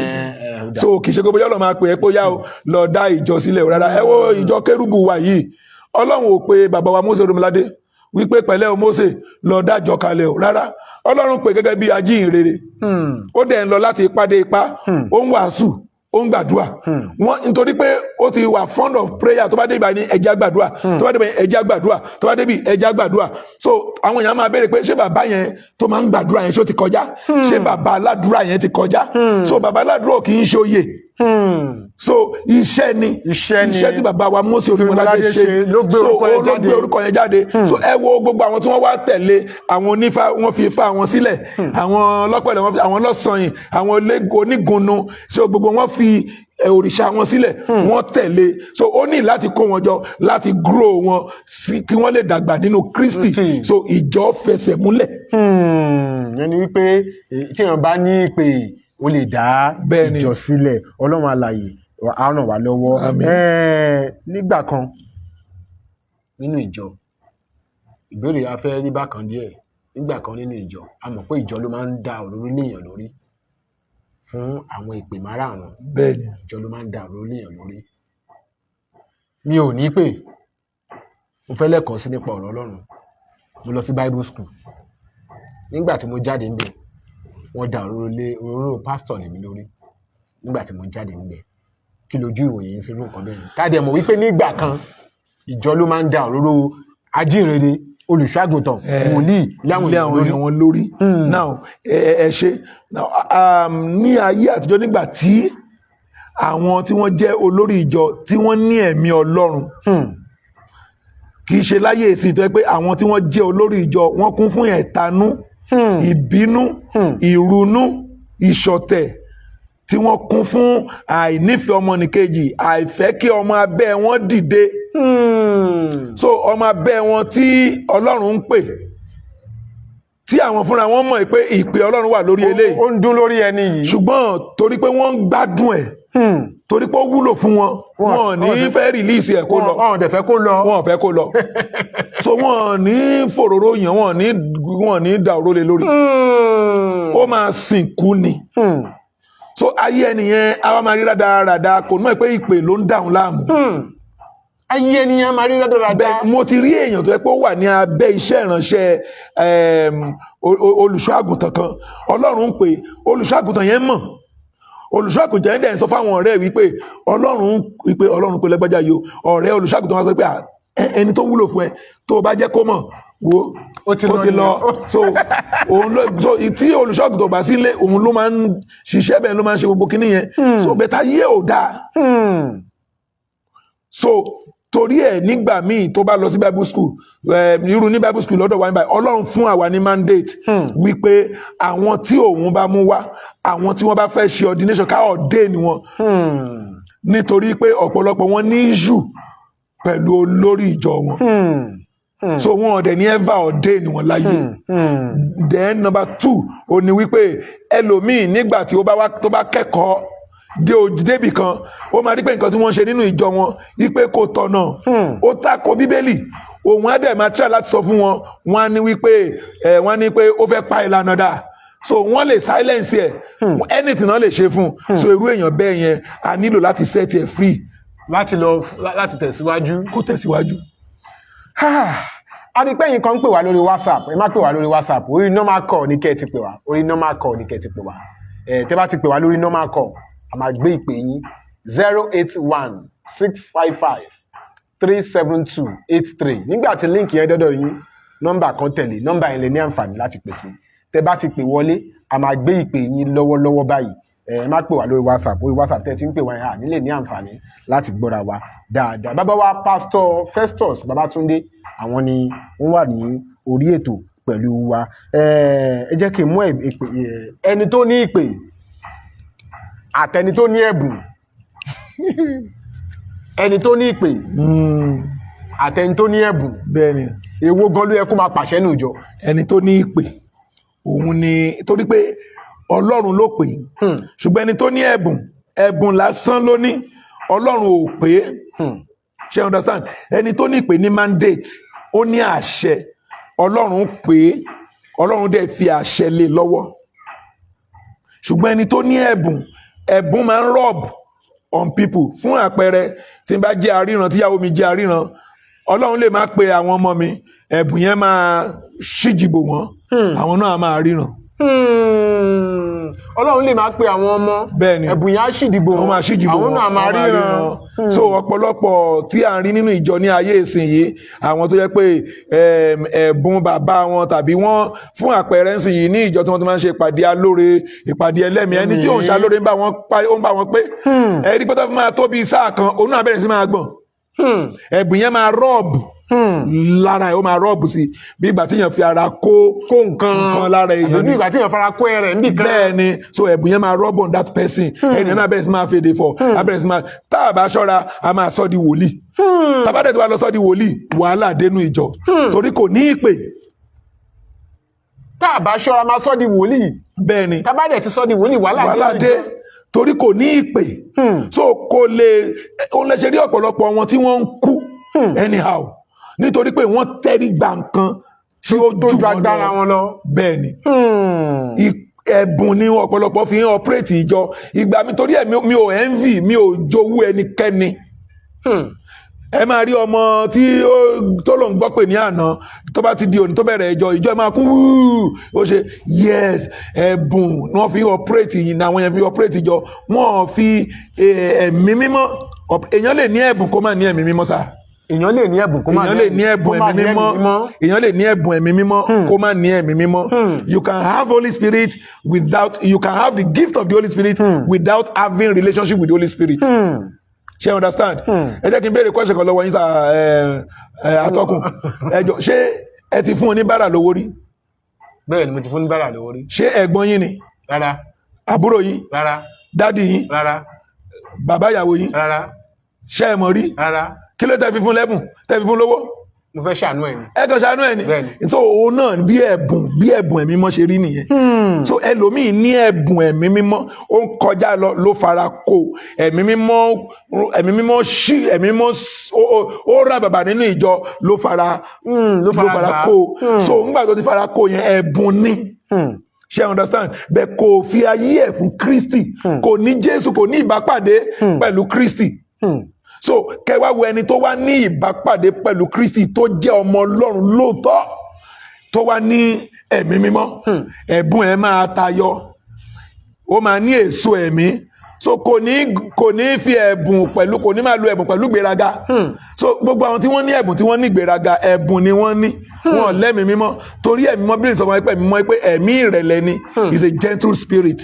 B: so kì í ṣe gbogbo yọlọ máa pè é pé yá o lọ dá ìjọ sílẹ̀ o rárá ẹ wo ìjọ kérúbù wa yìí Ọlọ́run ò pe bàbá wa Mósè Olúmiládé wípé pẹ̀lẹ́ o Mósè lọ dájọ kalẹ̀ o rárá Ọlọ́run pè gẹ́gẹ́ bí ajíhìnrere ó dẹ̀ ń lọ láti ipá dé ipá ó ń wàásù ó ń gbàdúrà wọn nítorí pé ó ti wà fond of prayer tó bá débi ní ẹjẹ àgbàdúrà tó bá débi ẹjẹ àgbàdúrà tó bá débi ẹjẹ àgbàdúrà so àwọn èèyàn máa béèrè pé ṣé bàbá yẹn tó máa ń gbàdúrà yẹn ṣó ti kọjá ṣé bàbá aládùúrà yẹn ti kọjá so bàbá aládùúrà kì í ṣòye so iṣẹ́ ni iṣẹ́ tí bàbá wa Mósè Olúmiládé ṣe so ó ló gbé orúkọ yẹn jáde so ẹ wo gbogbo àwọn tí wọ́n wá tẹ̀lé àwọn onífá wọ́n fi ifá wọn sílẹ̀ àwọn ọlọ́pẹ̀lẹ̀ àwọn ọlọ́sànyìn àwọn onígunnu so gbogbo wọn fi òrìṣà wọn sílẹ̀ wọ́n tẹ̀lé so ó ní láti kó wọn jọ láti grow wọn kí wọ́n lè dàgbà nínú Kristi so ìjọ fẹsẹ̀ múlẹ̀.
A: yẹn ni wípé tí èèyàn bá ní ìpè ó lè dá ìjọ sílẹ̀ Ọlọ́run alààyè á ràn wá lọ́wọ́. Nígbà kan nínú ìjọ ìbéèrè afẹ́ rí bákan díẹ̀ nígbà kan nínú ìjọ a mọ̀ pé ìjọ ló máa ń da òróró léèyàn lórí fún àwọn ìpè márààrún ìjọ ló máa ń da òróró léèyàn lórí. Mi ò ní pè mo fẹ́ lẹ́kọ̀ọ́ sí nípa ọ̀rọ̀ Ọlọ́run mo lọ sí Bible school nígbà tí mo jáde níbẹ̀ wọ́n da òróró pásítọ̀ lèmi lórí nígbà tí mo jáde níbẹ̀ kí lójú ìwòye yín sínú nǹkan bẹ́ẹ̀ ni káàdì ẹ̀ mọ̀ wípé nígbà kan ìjọ ló máa ń da òróró ajínrere olùṣọ́àgùntàn wòlíì láwọn
B: èèyàn lórí now ẹ ṣe ní ayé àtijọ́ nígbà tí àwọn tí wọ́n jẹ́ olórí ìjọ tí wọ́n ní ẹ̀mí Ọlọ́run kì í ṣe láyé èsì tó yẹ pé àwọn tí wọ́n jẹ́ olórí ìjọ wọ́n kún fún ẹ̀tanú ìbínú ìrunú ìṣọ̀tẹ̀ tí wọ́n kún fún àìnífẹ̀ẹ́ ọmọnìkejì àìfẹ́ kí ọmọ abẹ́ wọn dìde so ọmọ abẹ́ wọn tí Ọlọ́run ń pè tí àwọn fúnra wọn mọ̀ pé ìpè Ọlọ́run wà lórí eléyìí
A: ó ń dún lórí ẹni yìí
B: ṣùgbọ́n torí pé wọ́n ń gbádùn ẹ̀ torí pé ó wúlò fún wọn wọn ní fẹ́ rìlíìsì ẹ̀ kó lọ
A: wọn dẹ̀ fẹ́ kó lọ
B: wọn fẹ́ kó lọ so wọn ní fòróró yàn wọn ní dà òró lé lórí ó máa sìnkú ni so ayé ẹnìyẹn àwa máa rí rádaràda kò náà pé ìpè ló ń dàrún láàmú
A: ayé ènìyàn máa rí dáadáa.
B: mo ti rí èèyàn tó yẹ pé ó wà ní abẹ́ iṣẹ́ ìránṣẹ́ olùṣọ́ àgùntàn kan, Ọlọ́run ń pè olùṣọ́ àgùntàn yẹn mọ̀, olùṣọ́ àgùntàn yẹn dẹ̀ ń sọ fáwọn ọ̀rẹ́ wípé Ọlọ́run pé lẹ́gbẹ́jà yìí ọ̀rẹ́ olùṣọ́ àgùntàn wọn sọ pé ẹni tó wúlò fún ẹ tó o bá jẹ́ kó mọ̀ wo ó ti lọ so tí olùṣọ́ àgùntàn bá sílé òun ló máa ń ṣiṣẹ́ bẹ́ẹ̀ ló máa ń ṣe gbogbo kinní yẹn so bẹ́tà yé ò dáa so torí ẹ̀ nígbà míì tó bá lọ sí Bible school irú ní Bible school lọ́dọ̀ wa níbàyí Ọlọ́run fún àwa ní mandate wípé àwọn tí òun bá mú wá àwọn tí wọ́n bá fẹ́ ṣe ordination ká ordain wọn nítorí pé ọ̀pọ̀lọpọ̀ wọn ní issue pẹ̀lú olórí ìjọ wọn so wọn ọ̀dẹ̀ ní ever ordain wọn láyé then number 2 ó ní wípé ẹlòmíì nígbà tí tó bá kẹ́kọ̀ọ́ débì kan ó máa rí pé nǹkan tí wọ́n ṣe nínú ìjọ wọn wípé kò tọ̀nà ó tako bíbélì òun á dẹ̀ máa try láti sọ fún wọn wọ́n á ní wípé ó fẹ́ pa ìlànà dà so wọ́n lè silence ẹ̀ anything náà lè ṣe fún so irú èèyàn bẹ́ẹ̀ yẹn a nílò láti set ẹ̀ free
A: láti tẹ̀síwájú.
B: kó tẹ̀síwájú.
A: a rí pé yín kan ń pè wá lórí WhatsApp ẹ má pè wá lórí WhatsApp orí normal call ní kẹ́ ẹ ti pè wá orí normal call ní kẹ́ ẹ ti pè wá tẹ́ bá ti pè wá lórí normal call a máa gbé ìpè yín 081-655-37283 nígbà tí líǹkì yẹn dọ́dọ̀ yín nọ́mbà kan tẹ̀lé nọ́mbà yẹn lè ní àǹfààní láti pè sí tẹ́ bá ti pè wọlé a máa gbé ìpè yín lọ́wọ́lọ́wọ́ báyìí ẹ má pè wá lórí WhatsApp tẹ́ ti ń pè wá yẹn nílé ní àǹfààní láti gbọ́ra wa dáadáa. Bàbá wa Pastor Festus Babatunde àwọn ni wọ́n wà ní orí ètò pẹ̀lú wa ẹ jẹ́ kí n mú ẹni tó ní ìpè àtẹni tó ní ẹ̀bùn ẹni tó ní ìpè àtẹni tó ní ẹ̀bùn
B: bẹ́ẹ̀ni
A: èwo gan ló yẹ kó máa pàṣẹ ní ìjọ.
B: ẹni tó ní ìpè òun ni torí pé Ọlọ́run ló pè ṣùgbọ́n ẹni tó ní ẹ̀bùn lásán ló ní Ọlọ́run ò pè ṣe understand ẹni tó ní ìpè ní mandate ó ní àṣẹ Ọlọ́run pè Ọlọ́run dẹ̀ fi àṣẹ lé lọ́wọ́ ṣùgbọ́n ẹni tó ní ẹ̀bùn máa ń rub on people fún àpẹẹrẹ tí n bá jẹ́ aríran tíyàwó mi jẹ́ aríran Ọlọ́run lè máa pe àwọn ọmọ mi ẹ̀bùn yẹn máa ṣíjìbò wọn àwọn náà máa ríran.
A: Ọlọ́run lè máa pe àwọn ọmọ ẹ̀bùn yẹn á ṣìdìbò wọn àwọn náà máa ríran.
B: so ọ̀pọ̀lọpọ̀ tí à ń rí nínú ìjọ ní ayé ìsìn yìí àwọn tó yẹ pé ẹ̀bùn bàbá wọn tàbí wọ́n fún àpẹẹrẹ ń sìn yìí ní ìjọ tí wọ́n ti máa ń ṣe ìpàdé alóore ìpàdé ẹlẹ́mìí ẹni tí òun ṣalóore ó ń bá wọn pé ẹ̀rí pé tó fi máa tó bí sáà kan òun náà bẹ̀rẹ̀ sí máa gbọ̀n ẹ̀bùn yẹn máa rọ́ọ̀bù lára ẹ̀ ó máa rọ́ọ̀bù sí bí ìgbà tí èèyàn fi ara kó nǹkan lára èèyàn
A: bí ìgbà tí èèyàn fara kó ẹrẹ̀ nìkan.
B: bẹ́ẹ̀ ni so ẹ̀bùn yẹn máa rọ́ọ̀bù on that person ẹni náà bẹ̀rẹ̀ sí máa fèdè fọ̀ abẹ̀rẹ̀ sí máa tá a bá ṣọ́ra a máa sọ di wòlíì tá a bá dẹ̀ tó wá lọ sọ di wòlíì wàhálà dénú ìjọ torí kò ní ìpè.
A: tá a bá ṣọ́ra máa sọ di wòlíì.
B: bẹ́ẹ̀ ni
A: tá a bá dẹ̀ ti sọ di wòlíì wàhálà
B: dé torí kò ní ìpè so kò lè òun lè ṣe rí ọ̀pọ̀lọpọ̀ wọn tí wọ́n ń kú anyhow nítorí pé wọ́n tẹ́rí gba nǹkan tí ó ju
A: wọn lọ.
B: bẹ́ẹ̀ ni ẹ̀bùn ni ọ̀pọ̀lọpọ̀ fi ń operate ìjọ ìgbà mi torí ẹ̀ mi ò envy mi ò jowú ẹnikẹ́ni ẹ máa rí ọmọ tó lòun gbọ́ pé ní àná tó bá ti di òní tó bẹ̀rẹ̀ ìjọ ẹ máa kú ó ṣe yes ẹ̀bùn ni wọ́n fi ń operate yìí náà àwọn yẹn fi operate ìjọ wọ́n fi ẹ̀mí mímọ́ èèyàn lè ní ẹ̀bùn kó má ní ẹ̀mí mímọ́ sáà.
A: èèyàn lè ní ẹ̀bùn kó má ní ẹ̀mí mímọ́.
B: èèyàn lè ní ẹ̀bùn ẹ̀mí mímọ́ kó má ní ẹ̀mí mímọ́. You can have Holy Spirit you can have the gift of the Holy Spirit without having relationship with the Holy Spirit. Ṣé you understand? Ẹ jẹ́ kí n béèrè question kan lọ́wọ́ yín sá atọ́kùn. Ṣé ẹ ti fún oníbàárà lówó rí?
A: Bẹ́ẹ̀ ni mo ti fún oníbàárà lówó rí.
B: Ṣé ẹ̀gbọ́n yín ni?
A: Rárá.
B: Àbúrò yín?
A: Rárá.
B: Dádì yín?
A: Rárá.
B: Bàbá ìyàwó yín?
A: Rárá.
B: Ṣé ẹ mọ̀ rí?
A: Rárá.
B: Kí ló tẹ́ fi fún lẹ́bùn tẹ́ fi fún lówó?
A: Mo fẹ́ ṣàánú ẹ̀ ni.
B: Ẹ kàn ṣàánú ẹ̀ ni. So òun náà bí ẹ̀bùn ẹ̀mí mímọ́ ṣe rí nìyẹn. So ẹlòmíì ní ẹ̀bùn ẹ̀mí mímọ́ ó ń kọjá lọ ló fara kó ẹ̀mí mímọ́ ó rà bàbà nínú ìjọ ló fara kó. So nígbà tó ti fara kó yẹn ẹ̀bùn ni. Ṣé you understand? Bẹ́ẹ̀ kò fi ayé ẹ̀ fún Kristi kò ní Jésù kò ní ìbápàdé pẹ̀lú Kristi. so kẹwàá wo ẹni tó wá ní ìbápàdé pẹ̀lú Kristi tó jẹ́ ọmọ Ọlọ́run lóòótọ́ tó wá ní ẹ̀mí mímọ́ ẹ̀bùn ẹ̀ máa tayọ ó máa ní èso ẹ̀mí so kò ní fi ẹ̀bùn pẹ̀lú kò ní máa lo ẹ̀bùn pẹ̀lú ìgbéraga so gbogbo àwọn tí wọ́n ní ẹ̀bùn tí wọ́n ní ìgbéraga ẹ̀bùn ni wọ́n ní wọn lẹ́mìí mímọ́ torí ẹ̀mí mímọ́ bí ìsọmọ ẹ̀pẹ́ mímọ́ pé ẹ̀mí ìrẹ̀lẹ̀ ni is a gentle spirit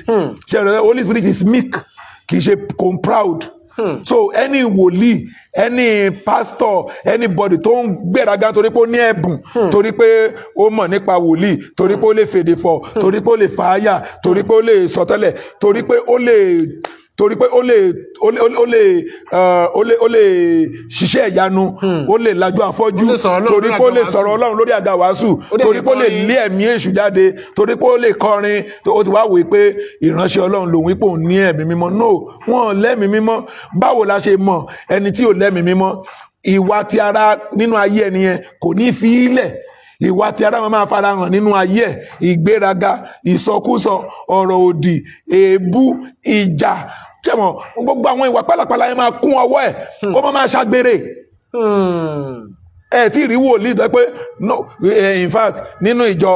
B: ṣe Holy Spirit is meek kì í ṣe proud. So any wòlíì any pastor anybody tó ń gbéraga torí pé ó ní ẹ̀bùn torí pé ó mọ̀ nípa wòlíì torí pé ó lè fèdè fọ̀ torí pé ó lè fàáyà torí pé ó lè sọtẹ́lẹ̀ torí pé ó lè ṣiṣẹ́ ìyanu ó lè lajú afọ́jú torí pé ó lè sọ̀rọ̀ Ọlọ́run lórí àga wàásù torí pé ó lè lé ẹ̀mí èṣù jáde torí pé ó lè kọrin ó ti wá wòye pé ìránṣẹ́ Ọlọ́run lòun ipò ní ẹ̀mí mímọ́ no wọn lẹ́mìí mímọ́ báwo la ṣe mọ̀ ẹni tí ò lẹ́mìí mímọ́ ìwà ti ara nínú ayé ẹni yẹn kò ní fi í lẹ̀ ìwà tí ara wọn máa fara hàn nínú ayé ẹ̀ ìgbéraga ìsọkúsọ ọ̀rọ̀ òdì èébú ìjà kẹmọ gbogbo àwọn ìwà pálapàla yẹn máa kún ọwọ́ ẹ̀ ó máa ṣàgbèrè ẹ tí rí wòlíì tó pé no in fact nínú ìjọ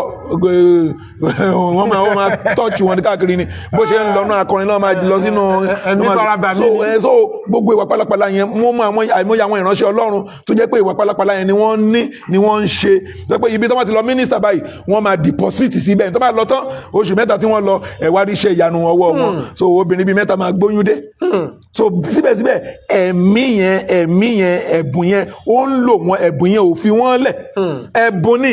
B: wọn máa tọ́ọ̀chì wọn káàkiri ni bó ṣe ń lọ náà akọrin náà máa lọ sínú so gbogbo ìwà pálapàla yẹn wọ́n mú àìmọye àwọn ìránṣẹ́ Ọlọ́run tó jẹ́ pé ìwà pálapàla yẹn ni wọ́n ń ṣe tó pé ibi tó bá ti lọ mínísítà báyìí wọ́n máa deposit síbẹ̀ tó bá lọ tán oṣù mẹ́ta tí wọ́n lọ ẹ̀wá rí iṣẹ́ ìyanu ọwọ́ wọn so obìnrin bíi mẹ́ta máa gbóyún dé so síbẹ̀síbẹ̀ ẹ̀mí yẹn ẹ̀bùn yẹn ó ń lò wọ́n ẹ̀bùn yẹn ò fi wọ́n lẹ̀ ẹ̀bùn ni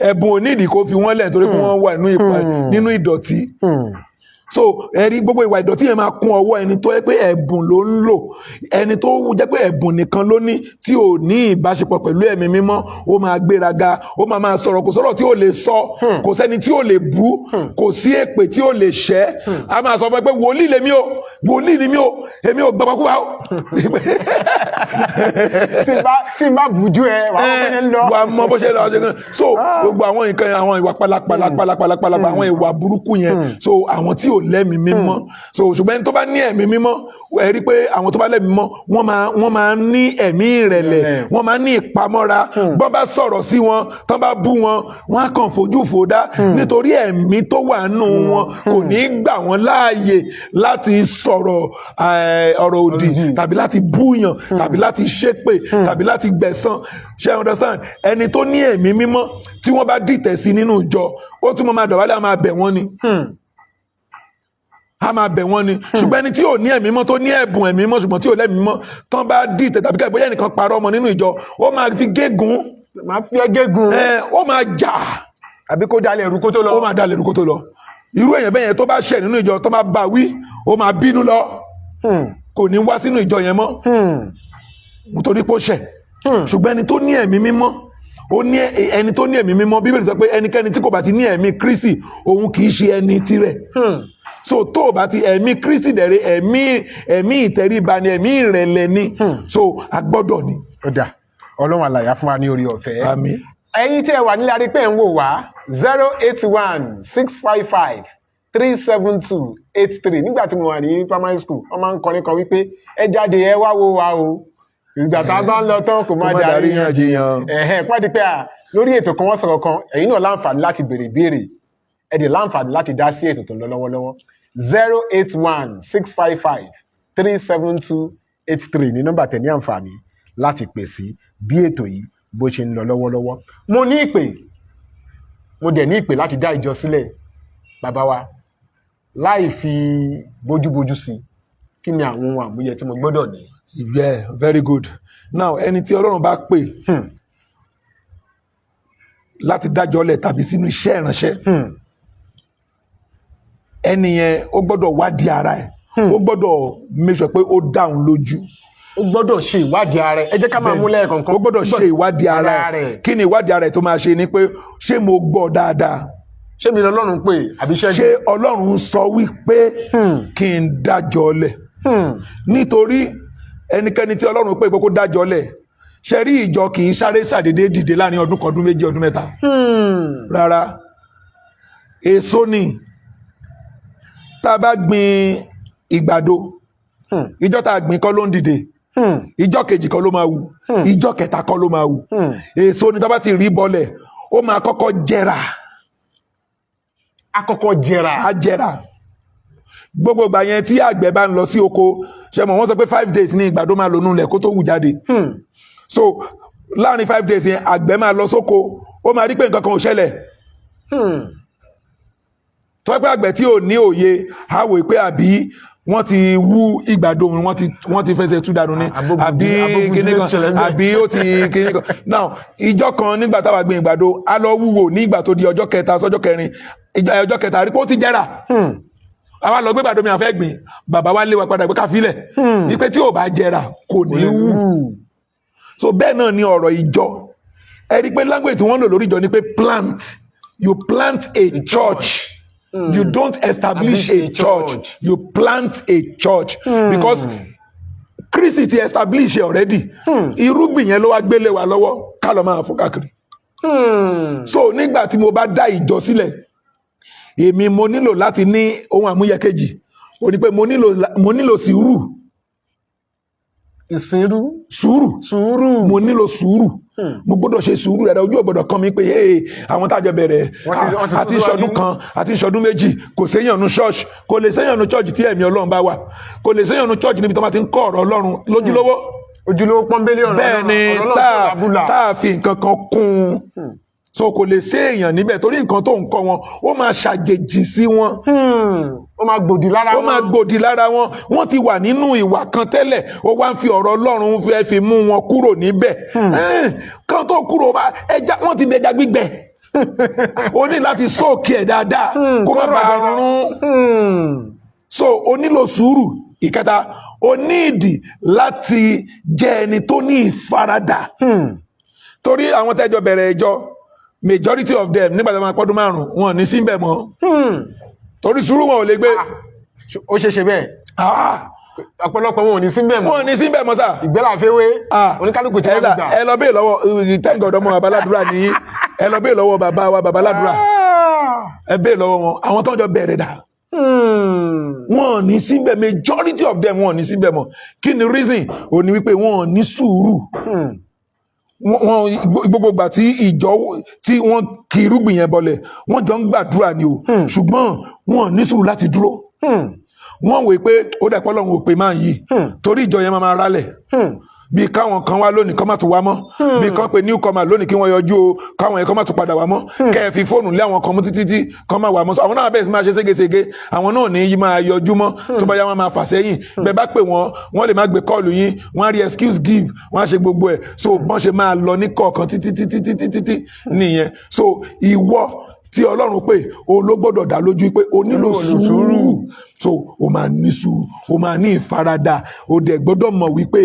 B: ẹ̀bùn ò nídìí kó fi wọ́n lẹ̀ nítorí pé wọ́n wà nínú ìdọ̀tí so ẹ̀rí gbogbo ìwà ìdọ̀tí yẹn máa kún ọwọ́ ẹni tó yẹ pé ẹ̀bùn ló ń lò ẹni tó jẹ́ pé ẹ̀bùn nìkan ló ní tí ò ní ìbáṣepọ̀ pẹ̀lú ẹ̀mí mímọ́ ó máa gbéraga ó máa sọ̀rọ̀ kò sọ̀rọ̀ tí ò lè sọ kò sẹ́ni tí ò lè bú kò sí èpè tí ò lè ṣẹ́ a máa sọ fún ẹ pé wòlíì lèmi o wòlíì ni mi o èmi ò gbàgbọ́ o.
A: tí n bá bùjú ẹ
B: wà á mọ bó ṣe lọ ṣe kan so gbogbo àwọn nǹkan àwọn ìwà pálapàla àwọn ìwà burúkú yẹn so àwọn tí ò lẹ́mìí mímọ́ so ṣùgbọ́n ẹni tó bá ní ẹ̀mí mímọ́ ẹ rí pé àwọn tó bá lẹ́mìí mímọ́ wọ́n máa ní ẹ̀mí ìrẹ̀lẹ̀ wọ́n máa ní ìpamọ́ra bọ́n bá sọ̀rọ̀ sí wọn tán bá bú wọn wọ́n á kàn fojú fò dá nítorí ẹ̀mí tó wà nù wọn kò ní gbà wọ́n láàyè láti sọ̀rọ̀ ọ̀rọ̀ òdì tàbí láti búyàn tàbí láti ṣépè tàbí láti gbẹ̀san ṣe understand ẹni tó ní ẹ̀mí mímọ́ tí wọ́n bá dìtẹ̀ sí nínú ìjọ ó tún máa dọ̀bálẹ̀ á máa bẹ̀ wọ́n ni a máa bẹ̀ wọ́n ni ṣùgbọ́n ẹni tí ò ní ẹ̀mí mọ́ tó ní ẹ̀bùn ẹ̀mí mọ́ ṣùgbọ́n tí ò lẹ́mí mọ́ tán bá dìtẹ̀ tàbí ká ìbóyá nìkan parọ́ ọmọ nínú ìjọ ó máa fi gégùn ó máa jà
A: àbí kó dalẹ̀ ẹ̀rú kó tó lọ
B: ó máa dalẹ̀ ẹ̀rú kó tó lọ irú èèyàn bẹ́ẹ̀ yẹn tó bá ṣẹ̀ nínú ìjọ tó bá bá wí ó máa bínú lọ kò ní wá sínú ìjọ yẹn mọ́ nítorí pé ó ṣẹ̀ ṣùgbọ́n ẹni tó ní ẹ̀mí mímọ́ ẹni tó ní ẹ̀mí mímọ́ Bíbélì sọ pé ẹnikẹ́ni tí kò bá ti ní ẹ̀mí Kristi òun kì í ṣe ẹni tirẹ̀ so tó o bá ti ẹ̀mí Kristi dẹ̀rẹ̀ ẹ̀mí ìtẹríba ni ẹ̀mí ìrẹ̀lẹ̀ ni so a gbọ́dọ̀ ni.
A: ọ̀dà Ọlọ́run àlàyé fún wa ní orí ọ̀fẹ́.
B: àmín.
A: ẹ̀yin tí ẹ wà nílẹ̀ arí pé ń wò wá 081-655-372-83 nígbà tí mo wà ní primary school wọ́n máa ń kọrin kan wípé ẹ jáde ẹ wá wo wa o ìgbà tá a bá ń lọ tán kò má darí yànjiyàn pàdé pé lórí ètò kan wọ́n sọ̀rọ̀ kan ẹ̀yin náà láǹfààní láti béèrè ìbéèrè ẹ dẹ̀ láǹfààní láti dá sí ètò tó ń lọ lọ́wọ́lọ́wọ́ 081-655-372-83 ní nọ́mbà tẹ̀ ní àǹfààní láti pè sí bí ètò yìí bó ṣe ń lọ lọ́wọ́lọ́wọ́. mo ní ìpè mo dẹ̀ ní ìpè láti dá ìjọ sílẹ̀ bàbá wa láì fi bójúbójú sí kí ni àwọn ohun àmúyẹ tí mo gbọ́dọ̀ ní.
B: Yeah, very good. Now ẹni tí Ọlọ́run bá pè láti dájọ́lẹ̀ tàbí sínú iṣẹ́ ìránṣẹ́ ẹni yẹn ó gbọ́dọ̀ wádìí ara ẹ̀ ó gbọ́dọ̀ make sure pé ó dáhùn lójú
A: ó gbọ́dọ̀ ṣe ìwádìí ara ẹ̀ ẹ jẹ́ ká máa mú lẹ́ẹ̀kọ̀ọ̀kan
B: ó gbọ́dọ̀ ṣe ìwádìí ara ẹ̀ kí ni ìwádìí ara ẹ̀ tó máa ṣe ni pé ṣé mo gbọ́ dáadáa
A: ṣé mi lọ́lọ́run pè àbí
B: ṣé Ọlọ́run sọ wípé kí n dájọ́lẹ̀ nítorí ẹnikẹ́ni tí Ọlọ́run pè pé kó dájọ́lẹ̀ ṣe rí ìjọ kì í sáré ṣàdédé dìde láàrin ọdún kan ọdún méjì ọdún mẹ́ta rárá èso ni tá a bá gbin ìgbàdo ìjọ tá a gbìn kọ́ ló ń dìde ìjọ́ kejì kan ló máa wù ìjọ́ kẹta kan ló máa wù èso ni tó bá ti rí bọlẹ̀ ó máa kọ́kọ́ jẹrà
A: àkọ́kọ́ jẹrà
B: á jẹrà gbogbo ìgbà yẹn tí àgbẹ̀ bá ń lọ sí oko ṣe mọ̀ wọ́n sọ pé 5 days ní ìgbàdo máa lò nulẹ̀ kó tó wù jáde so láàrin 5 days yẹn àgbẹ̀ máa lọ sóko ó máa rí pé nǹkan kan ò ṣẹlẹ̀ tó pé àgbẹ̀ tí ò ní òye á wò pé àbí wọ́n ti wú ìgbàdo wọ́n ti fẹsẹ̀ tú dànù ni àbí kíní kan àbí ó ti kíní kan now ìjọ kan nígbà táwa gbin ìgbàdo á lọ wúwo ní ìgbà tó di ọjọ́ kẹta sọ́jọ́ kẹrin ọjọ́ kẹta rí pé ó ti jẹ́rà àwa lọ gbé ìgbàdo mi àfẹ́ gbìn bàbá wa lé wa padà pé ká filẹ̀ wípé tí ò bá jẹ́rà kò ní wù so bẹ́ẹ̀ náà ni ọ̀rọ̀ ìjọ ẹ rí pé language tí wọ́n lò lórí ìjọ ni pé plant you plant a church. You don't establish a church. You plant a church. Because Christ ti establish already. Irúgbìn yẹn ló wá gbélé wa lọ́wọ́ ká lọ máa fún káàkiri. So nígbà tí mo bá dá ìjọ sílẹ̀, èmi mo nílò láti ní ohun àmúyẹ kejì. Ó ní pé mo nílò sùúrù.
A: Ìsìnrú.
B: Sùúrù. Mo nílò sùúrù. Mo gbọ́dọ̀ ṣe sùúrù rẹ̀ ojú ọ̀gbọ́dọ̀ kan mi pé àwọn tájọ bẹ̀rẹ̀ àti ìṣọdún kan àti ìṣọdún méjì kò séyàn nu ṣọ́ọ̀ṣì kò lè séyàn nu ṣọ́ọ̀ṣì tí ẹ̀mí Ọlọ́run bá wà kò lè séyàn nu ṣọ́ọ̀ṣì níbi tó bá ti ń kọ́ ọ̀rọ̀ Ọlọ́run lójúlówó
A: pọ́nbélé ọ̀rọ̀
B: bẹ́ẹ̀ ni tá a fi nǹkan kan kún un so kò lè séyàn níbẹ̀ torí nǹkan tó ń kọ́ wọn ó máa ṣàjèjì sí wọn
A: ó máa gbòdì lára wọn wọ́n ti wà nínú ìwà kan tẹ́lẹ̀ ó wá ń fi ọ̀rọ̀ Ọlọ́run fẹ́ fi mú wọn kúrò níbẹ̀ kan tó kúrò ẹja wọ́n ti dẹja gbígbẹ o ní láti sóòkè ẹ̀ dáadáa kó má bàa rún so o nílò sùúrù ìkẹta o ní ìdí láti jẹ́ ẹni tó ní ìfaradà torí àwọn tẹ́jọ bẹ̀rẹ̀ ìjọ majority of them nígbà tí wọ́n máa pọ́dún 5 wọn ní síbẹ̀ mọ́ torí sùúrù wọn ò lè gbé ó ṣeṣe bẹ́ẹ̀ ọ̀pọ̀lọpọ̀ wọn ò ní síbẹ̀ mọ́
B: wọn ò ní síbẹ̀ mọ́ sà
A: ìgbẹ́làfẹ́wé oníkálùkù tí wọ́n gbà
B: ẹ lọ bẹ́ẹ̀ lọ́wọ́ tẹ́ǹgọ̀ ọmọ babaládùúrà ní ẹ lọ bẹ́ẹ̀ lọ́wọ́ bàbá wa babaládùúrà ẹ bẹ́ẹ̀ lọ́wọ́ wọn àwọn tó ń jọ bẹ̀rẹ̀ dà wọn ò ní síbẹ̀ majority of them wọn ò ní síbẹ̀ mọ́ kí ni reason ò ní wípé wọn ò ní sùúrù gbogbo ìgbà tí ìjọ tí wọ́n kì irúgbìn yẹn bọlẹ̀ wọ́n jọ ń gbàdúrà ni o ṣùgbọ́n wọn ò ní sùúrù láti dúró wọ́n wò pé ó dẹ̀ pọ́lọ́run ò pè máa yìí torí ìjọ yẹn máa rálẹ̀ bí káwọn kan wá lónìí kán má tún wá mọ́ bí kán pe newcomer lónìí kí wọ́n yọjú o káwọn yẹn kán má tún padà wá mọ́ kẹ́ ẹ fi fóònù lé àwọn kan mú títí kán má wá mọ́ àwọn náà bẹ̀rẹ̀ sí máa ṣe ségesège àwọn náà ní yí máa yọjú mọ́ tó bá yá wọn máa fà sẹ́yìn bẹ́ẹ̀ bá pè wọ́n lè má gbé kọ́ọ̀lù yín wọ́n á rí excuse give wọ́n á ṣe gbogbo ẹ̀ so bọ́n ṣe máa lọ ní kọ̀ọ̀kan títí nìyẹn so ìwọ tí Ọlọ́run pé o ló gbọ́dọ̀ dá lójú pé o nílò sùúrù so o máa ní sùúrù o máa ní ìfaradà o dẹ̀ gbọ́dọ̀ mọ̀ wípé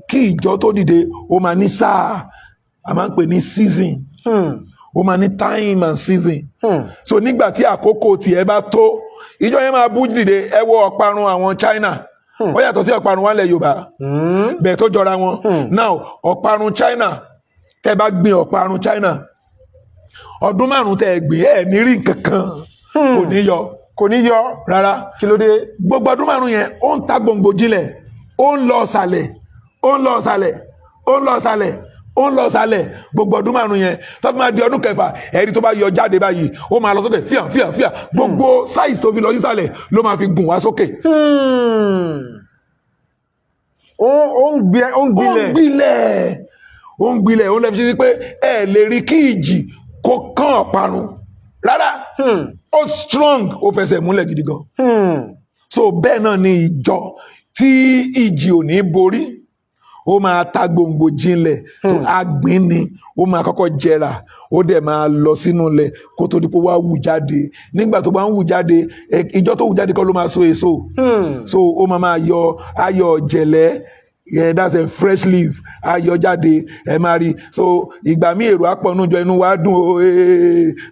B: kí ìjọ tó dìde o máa ní sáà a máa ń pè ní season o máa ní time and season so nígbà tí àkókò tiẹ̀ bá tó ìjọ yẹn máa bú dìde ẹ wo ọ̀parun àwọn China ó yàtọ̀ sí ọ̀parun wọn lẹ̀ Yorùbá bẹ́ẹ̀ tó jọra wọn now ọ̀parun China tẹ́ bá gbin ọ̀parun China ọdún 5 tẹ́ gbé ẹ̀ ní rí nǹkan kan kò ní yọ rárá
A: kí ló dé
B: gbogbo ọdún 5 yẹn ó ń ta gbòǹgbò jinlẹ̀ ó ń lọ ọ̀sàlẹ̀ gbogbo ọdún 5 yẹn tó fi máa di ọdún 6 ẹ̀rí tó bá yọ jáde báyìí ó máa lọ sókè fíà gbogbo size tó fi lọ sísàlẹ̀ ló máa fi gùn wá sókè.
A: ó ń gbilẹ̀
B: ó lè fi ṣe pé ẹ lè rí kí ìjì kó kán ọ̀parun rárá ó strong ó fẹsẹ̀ múlẹ̀ gidi gan so bẹ́ẹ̀ náà ni ìjọ tí ìjì ò ní borí ó máa ta gbòǹgbò jinlẹ̀ tó agbín ni ó máa kọ́kọ́ jẹrà ó dẹ̀ máa lọ sínú ilẹ̀ kó tó di pé wá wù jáde nígbà tó bá ń wù jáde ìjọ tó wù jáde kọ́ ló máa so èso so ó máa yọ ayọ̀ jẹ̀lẹ́ yeah, that's a fresh leaf ayọ̀ jáde ẹ máa rí so ìgbà míì èrò àpọ̀nùjọ inú wa dùn o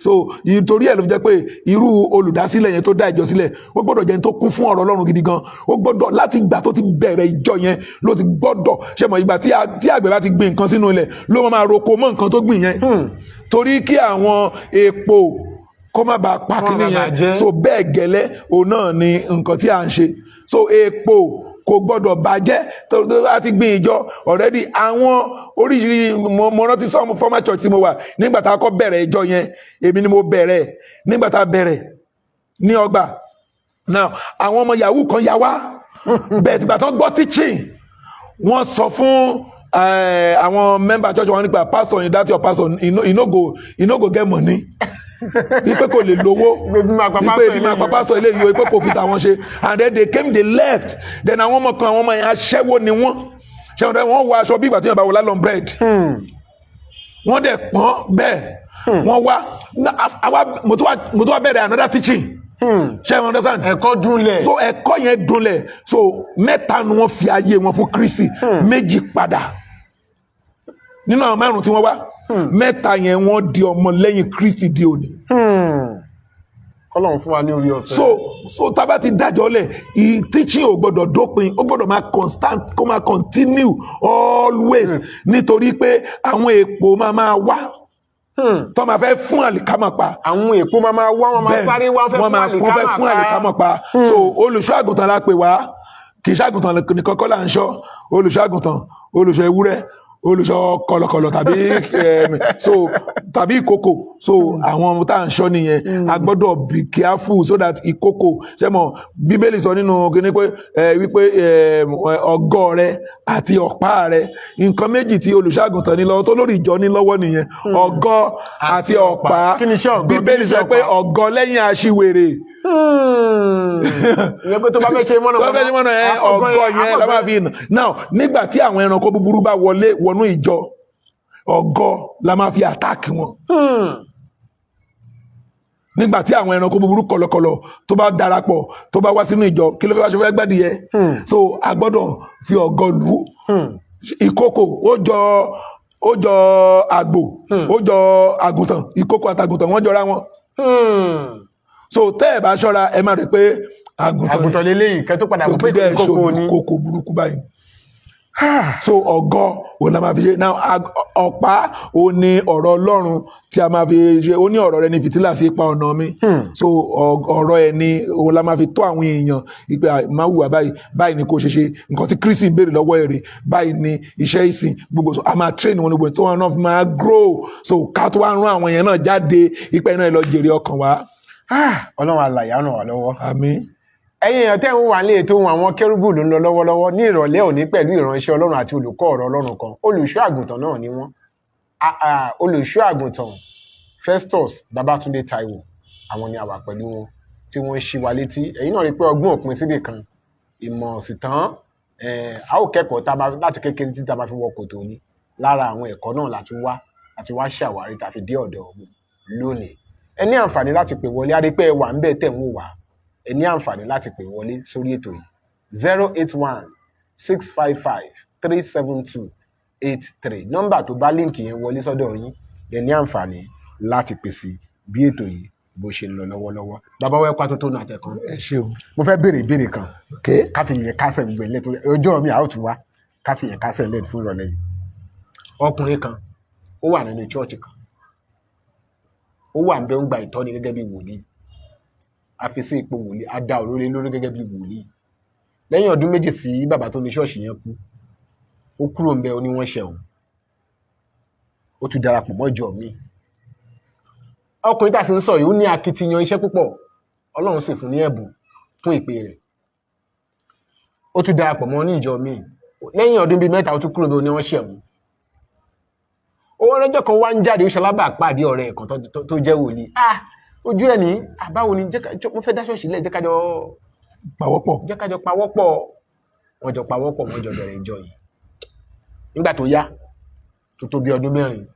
B: so nítorí ẹ̀ ló fi jẹ́ pé irú olùdásílẹ̀ yẹn tó dá ìjọ sílẹ̀ ó gbọ́dọ̀ jẹ́ ní tó kún fún ọ̀rọ̀ Ọlọ́run gidi gan ó gbọ́dọ̀ láti ìgbà tó ti bẹ̀rẹ̀ ìjọ yẹn ló ti gbọ́dọ̀ ṣe mọ̀ ìgbà tí àgbẹ̀ bá ti gbin nǹkan sínú ilẹ̀ ló máa roko mọ́ nǹkan tó gbìn yẹn torí kí àwọn èèpo kó má bàa pa kíní yẹn so bẹ́ẹ̀ gẹ́lẹ́ òun náà ni nǹkan tí à ń ṣe so èèpo kò gbọ́dọ̀ bàjẹ́ tó láti gbin ìjọ already. Àwọn oríṣiríṣi mo rántí sọ́mu former church tí mo wà nígbà tá a kọ́ bẹ̀rẹ̀ ìjọ yẹn, èmi ni mo bẹ̀rẹ̀ nígbà tá a bẹ̀rẹ̀ ní ọgbà. Now àwọn ọmọ yahoo kan yà wá bẹ́ẹ̀ tìgbà tó gbọ́ teaching wọ́n sọ fún àwọn member church wọn nípa pastor in that your pastor he no go get money ipe kò lè lówó ipe ibi máa pa pastor eléyìí o ipe kò fi tàwọn ṣe, and then they came they left. Then àwọn ọmọ kan àwọn ọmọ yẹn aṣẹ́wó ni wọ́n ṣẹ́wọ́n wọ́n wọ aṣọ bí ìgbà tí yẹn bá wọ lálọ́n bread wọ́n dẹ̀ pọ́n bẹ́ẹ̀ wọ́n wá mo tún wá bẹ̀rẹ̀ another teaching. Ṣé ẹ understand?
A: Ẹ̀kọ́ dunlẹ̀.
B: So ẹ̀kọ́ yẹn dunlẹ̀. So mẹ́ta ni wọ́n fi ayé wọn fún Kristi, méjì padà. Nínú àwọn márùn tí wọ́n wá, mẹ́ta yẹn wọ́n di ọmọ lẹ́yìn Kristi di òní.
A: Ọlọ́run fún wa ní orí ọ̀fẹ́.
B: So tá bá ti dájọ́ lẹ̀, teaching ò gbọ́dọ̀ dópin, ó gbọ́dọ̀ máa constant, kó máa continue always, nítorí pé àwọn èpò máa wá. Tó máa fẹ́ fún àlìkámà pa.
A: Àwọn èpò máa wá, wọn máa sáré wá fẹ́ fún
B: àlìkámà pa. So olùṣọ́ àgùntàn la pè wá, kì í ṣàgùntàn nìkan kọ́ là ń ṣọ́, olùṣọ́ àgùntàn, olùṣọ́ ewúrẹ́, olùṣọ́ kọ̀lọ̀kọ̀lọ̀ tàbí ìkòkò. So àwọn ọmọ tá à ń ṣọ́ nìyẹn, a gbọ́dọ̀ be careful so that ìkòkò ṣe mọ̀ Bíbélì sọ nínú kíní pé wípé ọ̀gọ́ rẹ àti ọ̀pá rẹ, nǹkan méjì tí olùṣọ́ àgùntàn ní lọ́wọ́ tó lórí ìjọ ní lọ́wọ́ nìyẹn, ọ̀gọ́ àti ọ̀pá. Bíbélì sọ pé ọ̀gọ́ lẹ́yìn aṣiwèrè.
A: Ìyẹn pé tó bá fẹ́ ṣe mọ́nà
B: ọ̀gọ́ yẹn la máa fi nà. Now nígbà tí àwọn ẹranko búburú bá wọnú ìjọ, ọ̀gọ́ la máa fi àtáàkì wọn. Nígbà tí àwọn ẹranko búburú kọ̀lọ̀kọ̀lọ̀ tó bá darapọ̀ tó bá wá sínú ìjọ, kí ló fẹ́ wá ṣe fẹ́ gbádìyẹ? So a gbọ́dọ̀ fi ọ̀gọ́ lù ú. Ìkòkò ó jọ àgbò, ó jọ àgùntàn, ìkòkò àtàgùntàn wọ́n jọra wọn. So tẹ́ ẹ̀ bá ṣọ́ra ẹ máa rí pé
A: àgùntàn lélẹ́yìn kẹ́ tó padà wọ́n pé ìkòkò ni.
B: Ìkòkò burúkú báyìí. So ọ̀gọ́ òun la máa fi ṣe. Now ọ̀pá òun ni ọ̀rọ̀ Ọlọ́run tí a máa fi ṣe, ó ní ọ̀rọ̀ rẹ ní fìtílà sí ipa ọ̀nà mi. So ọ̀rọ̀ ẹ̀ ni òun la máa fi tó àwọn èèyàn ìpè máa hùwà báyìí ni kò ṣe ṣe, nǹkan tí Kristi ń béèrè lọ́wọ́ èrè báyìí ni iṣẹ́ ìsìn gbogbo. So a máa train wọn níbo tó wọn náà fi máa grow. So ká tó wá rán àwọn èèyàn náà jáde ìpè náà lọ jèrè ọkàn wa.
A: Ọlọ́run alààyè á ràn wá lọ́wọ́.
B: Àmín.
A: Ẹ̀yin èèyàn tẹ́ ń wà nílé ètò àwọn kérúbù ló ń lọ lọ́wọ́lọ́wọ́ ní ìrọ̀lẹ́ òní pẹ̀lú ìránṣẹ́ Ọlọ́run àti olùkọ́ ọ̀rọ̀ Ọlọ́run kan. Olùṣọ́ àgùntàn náà ni wọ́n. Olùṣọ́ àgùntàn Festus Babatunde Taiwo, àwọn ni a wà pẹ̀lú wọn tí wọ́n ń ṣí wa létí. Ẹ̀yin náà rí pé ọgbọ́n òpin síbì kan, ìmọ̀ sì tán. A ó kẹ́kọ̀ọ́ láti kékeré tí tá bá fi wọ kòtò ní. Lára àwọn ẹ̀kọ́ náà láti wá ṣàwárí tá fi dé ọ̀dọ̀ lónìí. Ẹ ní àǹfààní láti pè wọlé, a rí pé ẹ wà ń bẹ̀ tẹ̀ ń wò wá. Ẹ ní àǹfààní láti pè wọlé sórí ètò yìí 081-655-372-83. Nọ́mbà tó bá líǹkì yẹn wọlé sọ́dọ̀ yín, ẹ ní àǹfààní láti pèsè bí ètò yìí bó ṣe ń lọ lọ́wọ́lọ́wọ́. Bàbá wa ẹ̀kọ́ tó náà tẹ̀kan.
B: Ẹ ṣeun.
A: Mo fẹ́ béèrè ìbéèrè kan. Káfí yẹn kásẹ̀ gbogbo ẹ̀ lẹ́tọ́ ọjọ́ mi àwọn tún wá káfí yẹn kásẹ̀ lẹ́nu fún ìrọ̀lẹ́ yìí. Ọkùnrin kan ó wà nínú chọ́ọ̀chì kan, ó wà ń bẹ́ ń gba ìtọ́ni gẹ́gẹ́ bí wòlíì. A fi sí ipò wòlíì, a dá òróró lórí gẹ́gẹ́ bí wòlíì. Lẹ́yìn ọdún méjì sí bàbá tó ní ṣọ́ọ̀ṣì yẹn kú, ó kúrò ń bẹ ó ní wọ́n ṣẹ̀wọ̀n, ó tún darapọ̀ mọ́ ìjọ míì. Ọkùnrin tá a sì ń sọ yìí ó ní akitiyan iṣẹ́ púpọ̀, Ọlọ́run sì fún ní ẹ̀bùn fún ìpè rẹ̀. Ó tún darapọ̀ mọ́ ní ìjọ míì. Lẹ́yìn ọdún bíi mẹ́ta ó tún kúrò ń bẹ ó ní wọ́n ṣẹ̀wọ̀n. Owó ọlọ́jọ́ kan wá ń jáde ó ṣalábà pàdé ọ̀rẹ́ kan tó jẹ́ wòlíì. Ojú ẹ̀ ní àbáwo ni mo fẹ́ dá ṣọ́ọ̀ṣì lẹ̀ jẹ́ kájọ pawọ́pọ̀. Wọ́n jọ pawọ́pọ̀, wọ́n jọ bẹ̀rẹ̀ ìjọ yìí. Nígbà tó yá tó tó bí ọdún 4,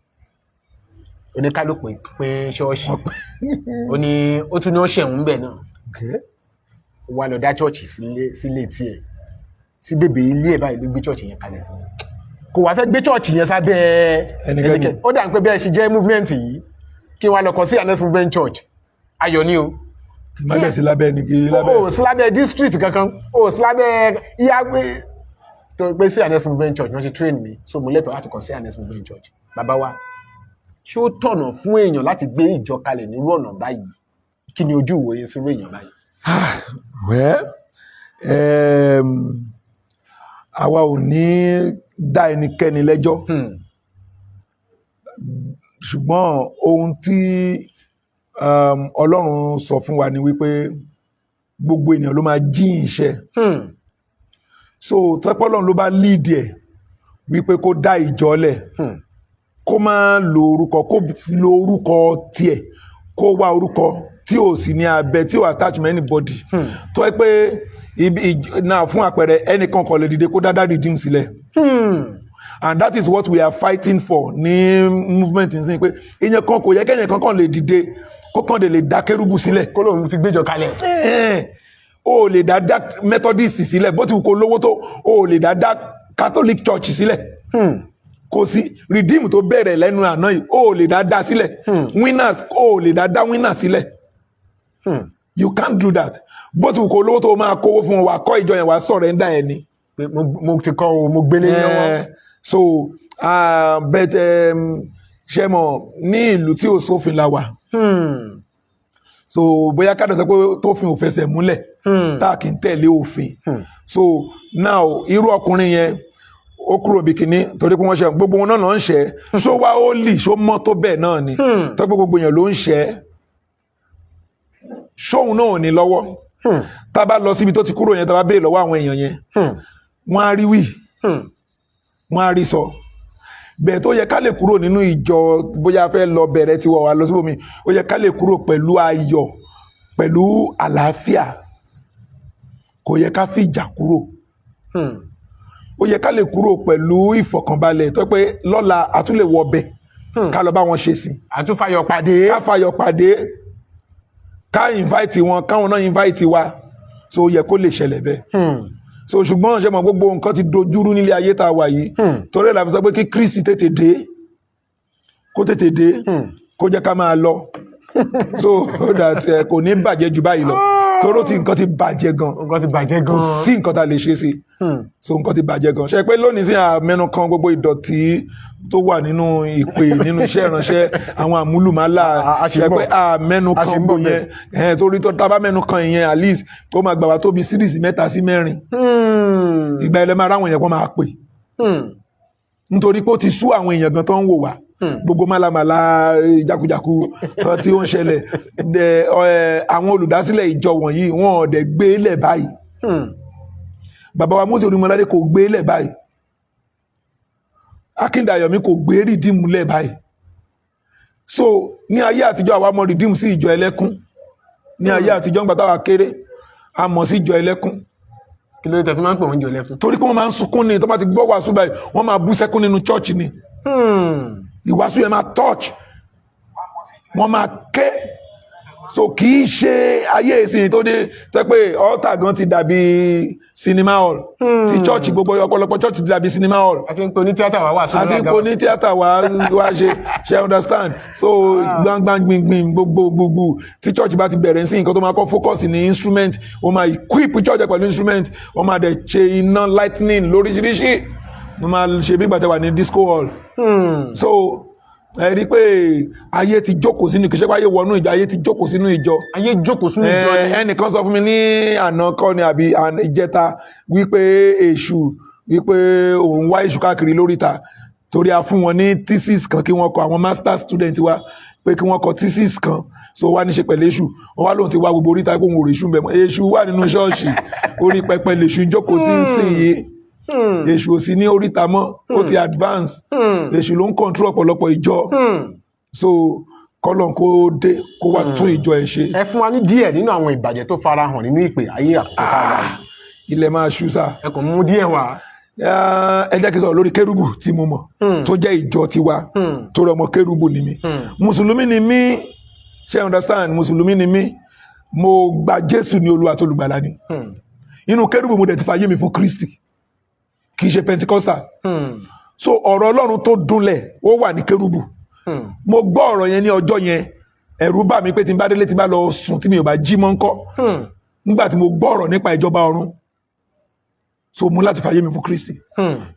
A: oníkálùkù pín ṣọ́ọ̀ṣì. Ó tún ní ó ṣẹ̀wọ̀n bẹ̀ náà. Ó wá lọ dá ṣọ́ọ̀ṣì sílé tiẹ̀, sí bèbè ilé ẹ̀ báyìí ló gbé ṣọ́ọ̀ṣì yẹn kalẹ̀ sí. Kò wá fẹ́ gbé ṣọ́ọ̀ṣì yẹn sábẹ́ ẹnikẹ́ni. Ó dà ń pé bẹ́ẹ̀ ṣe jẹ́ movement yìí kí wọ́n lọ kọ sí Anes Movement Church. Ayọ̀ ni o.
B: Má bẹ̀ sí lábẹ́ ní kí lábẹ́.
A: O sí lábẹ́ district kankan, o sí lábẹ́ ìyàgbé tó pé sí Anes Movement Church wọ́n ti train mi, so mo lẹ́tọ̀ọ́ láti kọ sí Anes Movement Church. Bàbá wa, ṣé ó tọ̀nà fún èèyàn láti gbé ìjọ kalẹ̀ nírú ọ̀nà báyìí? Kí ni ojú ìwòye sí èèyàn báyìí?
B: Well, àwa ò ní dá ẹnikẹ́ni lẹ́jọ́ ṣùgbọ́n ohun tí Ọlọ́run sọ fún wa ni wípé gbogbo ènìyàn ló máa jíyìn iṣẹ́ so tọ́pọ̀ Ọlọ́run ló bá lead ẹ̀ wípé kó dá ìjọ lẹ̀ kó má lo orúkọ tiẹ̀ kó wá orúkọ tí ò sí ní abẹ́ tí ò attach to anybody tó ẹ pé náà fún àpẹẹrẹ ẹnìkan kò lè dìde kó dáadáa redeem sílẹ̀ and that is what we are fighting for ní movement nsìn pé ìyẹn kan kò yẹ kẹ́yìn kankan lè dìde kó kàn lè dá kérúbù sílẹ̀
A: kó lóun ti gbéjọ kalẹ̀
B: o lè dá Methodist sílẹ̀ bó ti wù kó lówó tó o lè dá Catholic Church sílẹ̀ kò sí redeem tó bẹ̀rẹ̀ lẹ́nu àná yìí o lè dá sílẹ̀ winners o lè dá winners sílẹ̀ you can't do that bó ti wù kó lówó tó o máa kówó fún wa kọ́ ìjọ yẹn wá surrender ẹ̀ ni.
A: mo ti kọ́ o mo gbélé lọ́wọ́.
B: So but ṣe mọ̀ ní ìlú tí ò sófin la wà so bóyá ká dọ̀tọ̀ pé tófin ò fẹsẹ̀ múlẹ̀ tá a kì í tẹ̀lé òfin so now irú ọkùnrin yẹn ó kúrò bìkíní torí pé wọ́n ṣe gbogbo wọn náà ló ń ṣe ṣó wá ó lì ṣó mọ́ tó bẹ́ẹ̀ náà ni tó pé gbogbo yẹn ló ń ṣe ṣóun náà ò ní lọ́wọ́ tá a bá lọ síbi tó ti kúrò yẹn tá a bá béèrè lọ́wọ́ àwọn èèyàn yẹn wọ́n á rí wí wọ́n á rí sọ bẹ́ẹ̀ tó yẹ ká lè kúrò nínú ìjọ bóyá fẹ́ lọ bẹ̀rẹ̀ tiwa wà lọ síbòmí ó yẹ ká lè kúrò pẹ̀lú ayọ̀ pẹ̀lú àlàáfíà kò yẹ ká fìjà kúrò ó yẹ ká lè kúrò pẹ̀lú ìfọ̀kànbalẹ̀ tó pé lọ́la a tún lè wọ ọbẹ̀ ká lọ bá wọn ṣe sìn
A: àtúfàyọ̀ pàdé
B: ká fàyọ̀ pàdé ká invite wọn káwọn náà invite wa so ó yẹ kó lè ṣẹlẹ̀ bẹ́ẹ̀ so ṣùgbọ́n ṣe mọ̀ gbogbo nǹkan ti dojúrú nílé ayé tá a wà yìí torí ẹ̀ la fi sọ pé kí Kristi tètè dé kó jẹ́ ká máa lọ so that kò ní bàjẹ́ jù báyìí lọ toró tí nǹkan ti bàjẹ́ gan kò sí nǹkan tá a lè ṣe sí so nǹkan ti bàjẹ́ gan ṣe pé lónìí sí àmẹ́nu kan gbogbo ìdọ̀tí tó wà nínú ìpè nínú iṣẹ́ ìránṣẹ́ àwọn àmúlùmálà ṣe pé àmẹ́nu kan gbogbo yẹn torí tó tá bá mẹ́nu kan ìyẹn at least tó máa gbà wá tóbi series 3 sí 4 ìgbà ilẹ̀ máa ráwọn èèyàn kan máa pè nítorí pé ó ti sú àwọn èèyàn gan tó ń wò wá gbogbo málamàlà jákujàku tí ó ń ṣẹlẹ̀ àwọn olùdásílẹ̀ ìjọ wọ̀nyí wọn ò dẹ̀ gbé lẹ̀ báyìí bàbá wa Mósè Orímọládé kò gbé lẹ̀ báyìí Akíndayọ̀mí kò gbé rìdíìmù lẹ̀ báyìí so ní ayé àtijọ́ àwa mọ rìdíìmù sí ìjọ ẹlẹ́kún ní ayé àtijọ́ ń gbà táwa kéré a mọ̀ sí ìjọ ẹlẹ́kún
A: kí ló tẹ̀ fi máa ń pè wọ́n jọ lẹ́fún.
B: torí pé wọ́n máa ń sunkún ni tó bá ti gbọ́ wàásù báyìí wọ́n máa bú sẹ́kún nínú chọ́ọ̀chì ni ìwàásù yẹn máa touch wọ́n máa ké so kì í ṣe ayé ìsìn tó dé tẹ́ pé altar gan ti dàbí cinema hall ti chọ́ọ̀chì gbogbo ọ̀pọ̀lọpọ̀ chọ́ọ̀chì ti dàbí cinema hall
A: àti ń pe ní tíátà wá sórí
B: àti ń pe ní tíátà wá ṣe understand so gbangban gbingbin gbogbo tí church bá ti bẹ̀rẹ̀ sí nǹkan tó máa kọ́ focus ní instrument wọ́n máa equip church pẹ̀lú instrument wọ́n máa dẹ̀ ṣe iná lightning lóríṣiríṣi wọ́n máa ṣe bí gbàtẹ́ wà ní disco hall so ẹ rí i pé ayé ti jókòó sínú kìí ṣe pé ayé wọnú ìjọ ayé ti jókòó sínú ìjọ
A: ayé jókòó sínú ìjọ
B: ẹnìkan sọ fún mi ní àná kọ́ ni àbí ìjẹta wípé èṣù wípé òun wá èṣù káàkiri lóríta torí a fún wọn ní thesis kan kí wọ́n kọ àwọn master student wa pé kí wọ́n kọ thesis kan so wá ní ṣe pẹ̀lú èṣù wọ́n wá lóun ti wá gbogbo oríta pé òun ò rí èṣù bẹ̀ mọ́ èṣù wà nínú ṣọ́ọ̀ṣì orí pẹpẹ lèṣù jókòó sí ìsinyìí èṣù ò sí ní oríta mọ́ ó ti advance èṣù ló ń control ọ̀pọ̀lọpọ̀ ìjọ so kọ́lọ̀ kó dé kó wá tún ìjọ ẹ̀ ṣe.
A: ẹ fún wa ní díẹ̀ nínú àwọn ìbàjẹ́ tó farahàn nínú ìpè ayé àkókò àwa
B: ilẹ̀ máa ṣú sá.
A: ẹ kàn mú díẹ̀ wá.
B: ẹ jẹ́ kí n sọ̀rọ̀ lórí kérúbù tí mo mọ̀ tó jẹ́ ìjọ tiwa tó rọ ọmọ kérúbù ni mí mùsùlùmí ni mí ṣe understand mùsùlùmí ni mí mo gba Jésù ní Olúwa tó olùgbàlà ni inú kérúbù mo dẹ̀ ti fàyè mi fún Kristi kì í ṣe Pentecostal so ọ̀rọ̀ Ọlọ́run tó dúnlẹ̀ ó wà ní kérúbù mo gbọ́ ọ̀rọ̀ yẹn ní ọjọ́ yẹn ẹ̀rù bà mí pé tí n bá délé tí n bá lọ sùn tí mi ò bá jí mọ́ ńkọ́ nígbà tí mo gbọ́ ọ̀rọ̀ nípa ìjọba ọ̀run so mo láti fàyè mi fún Kristi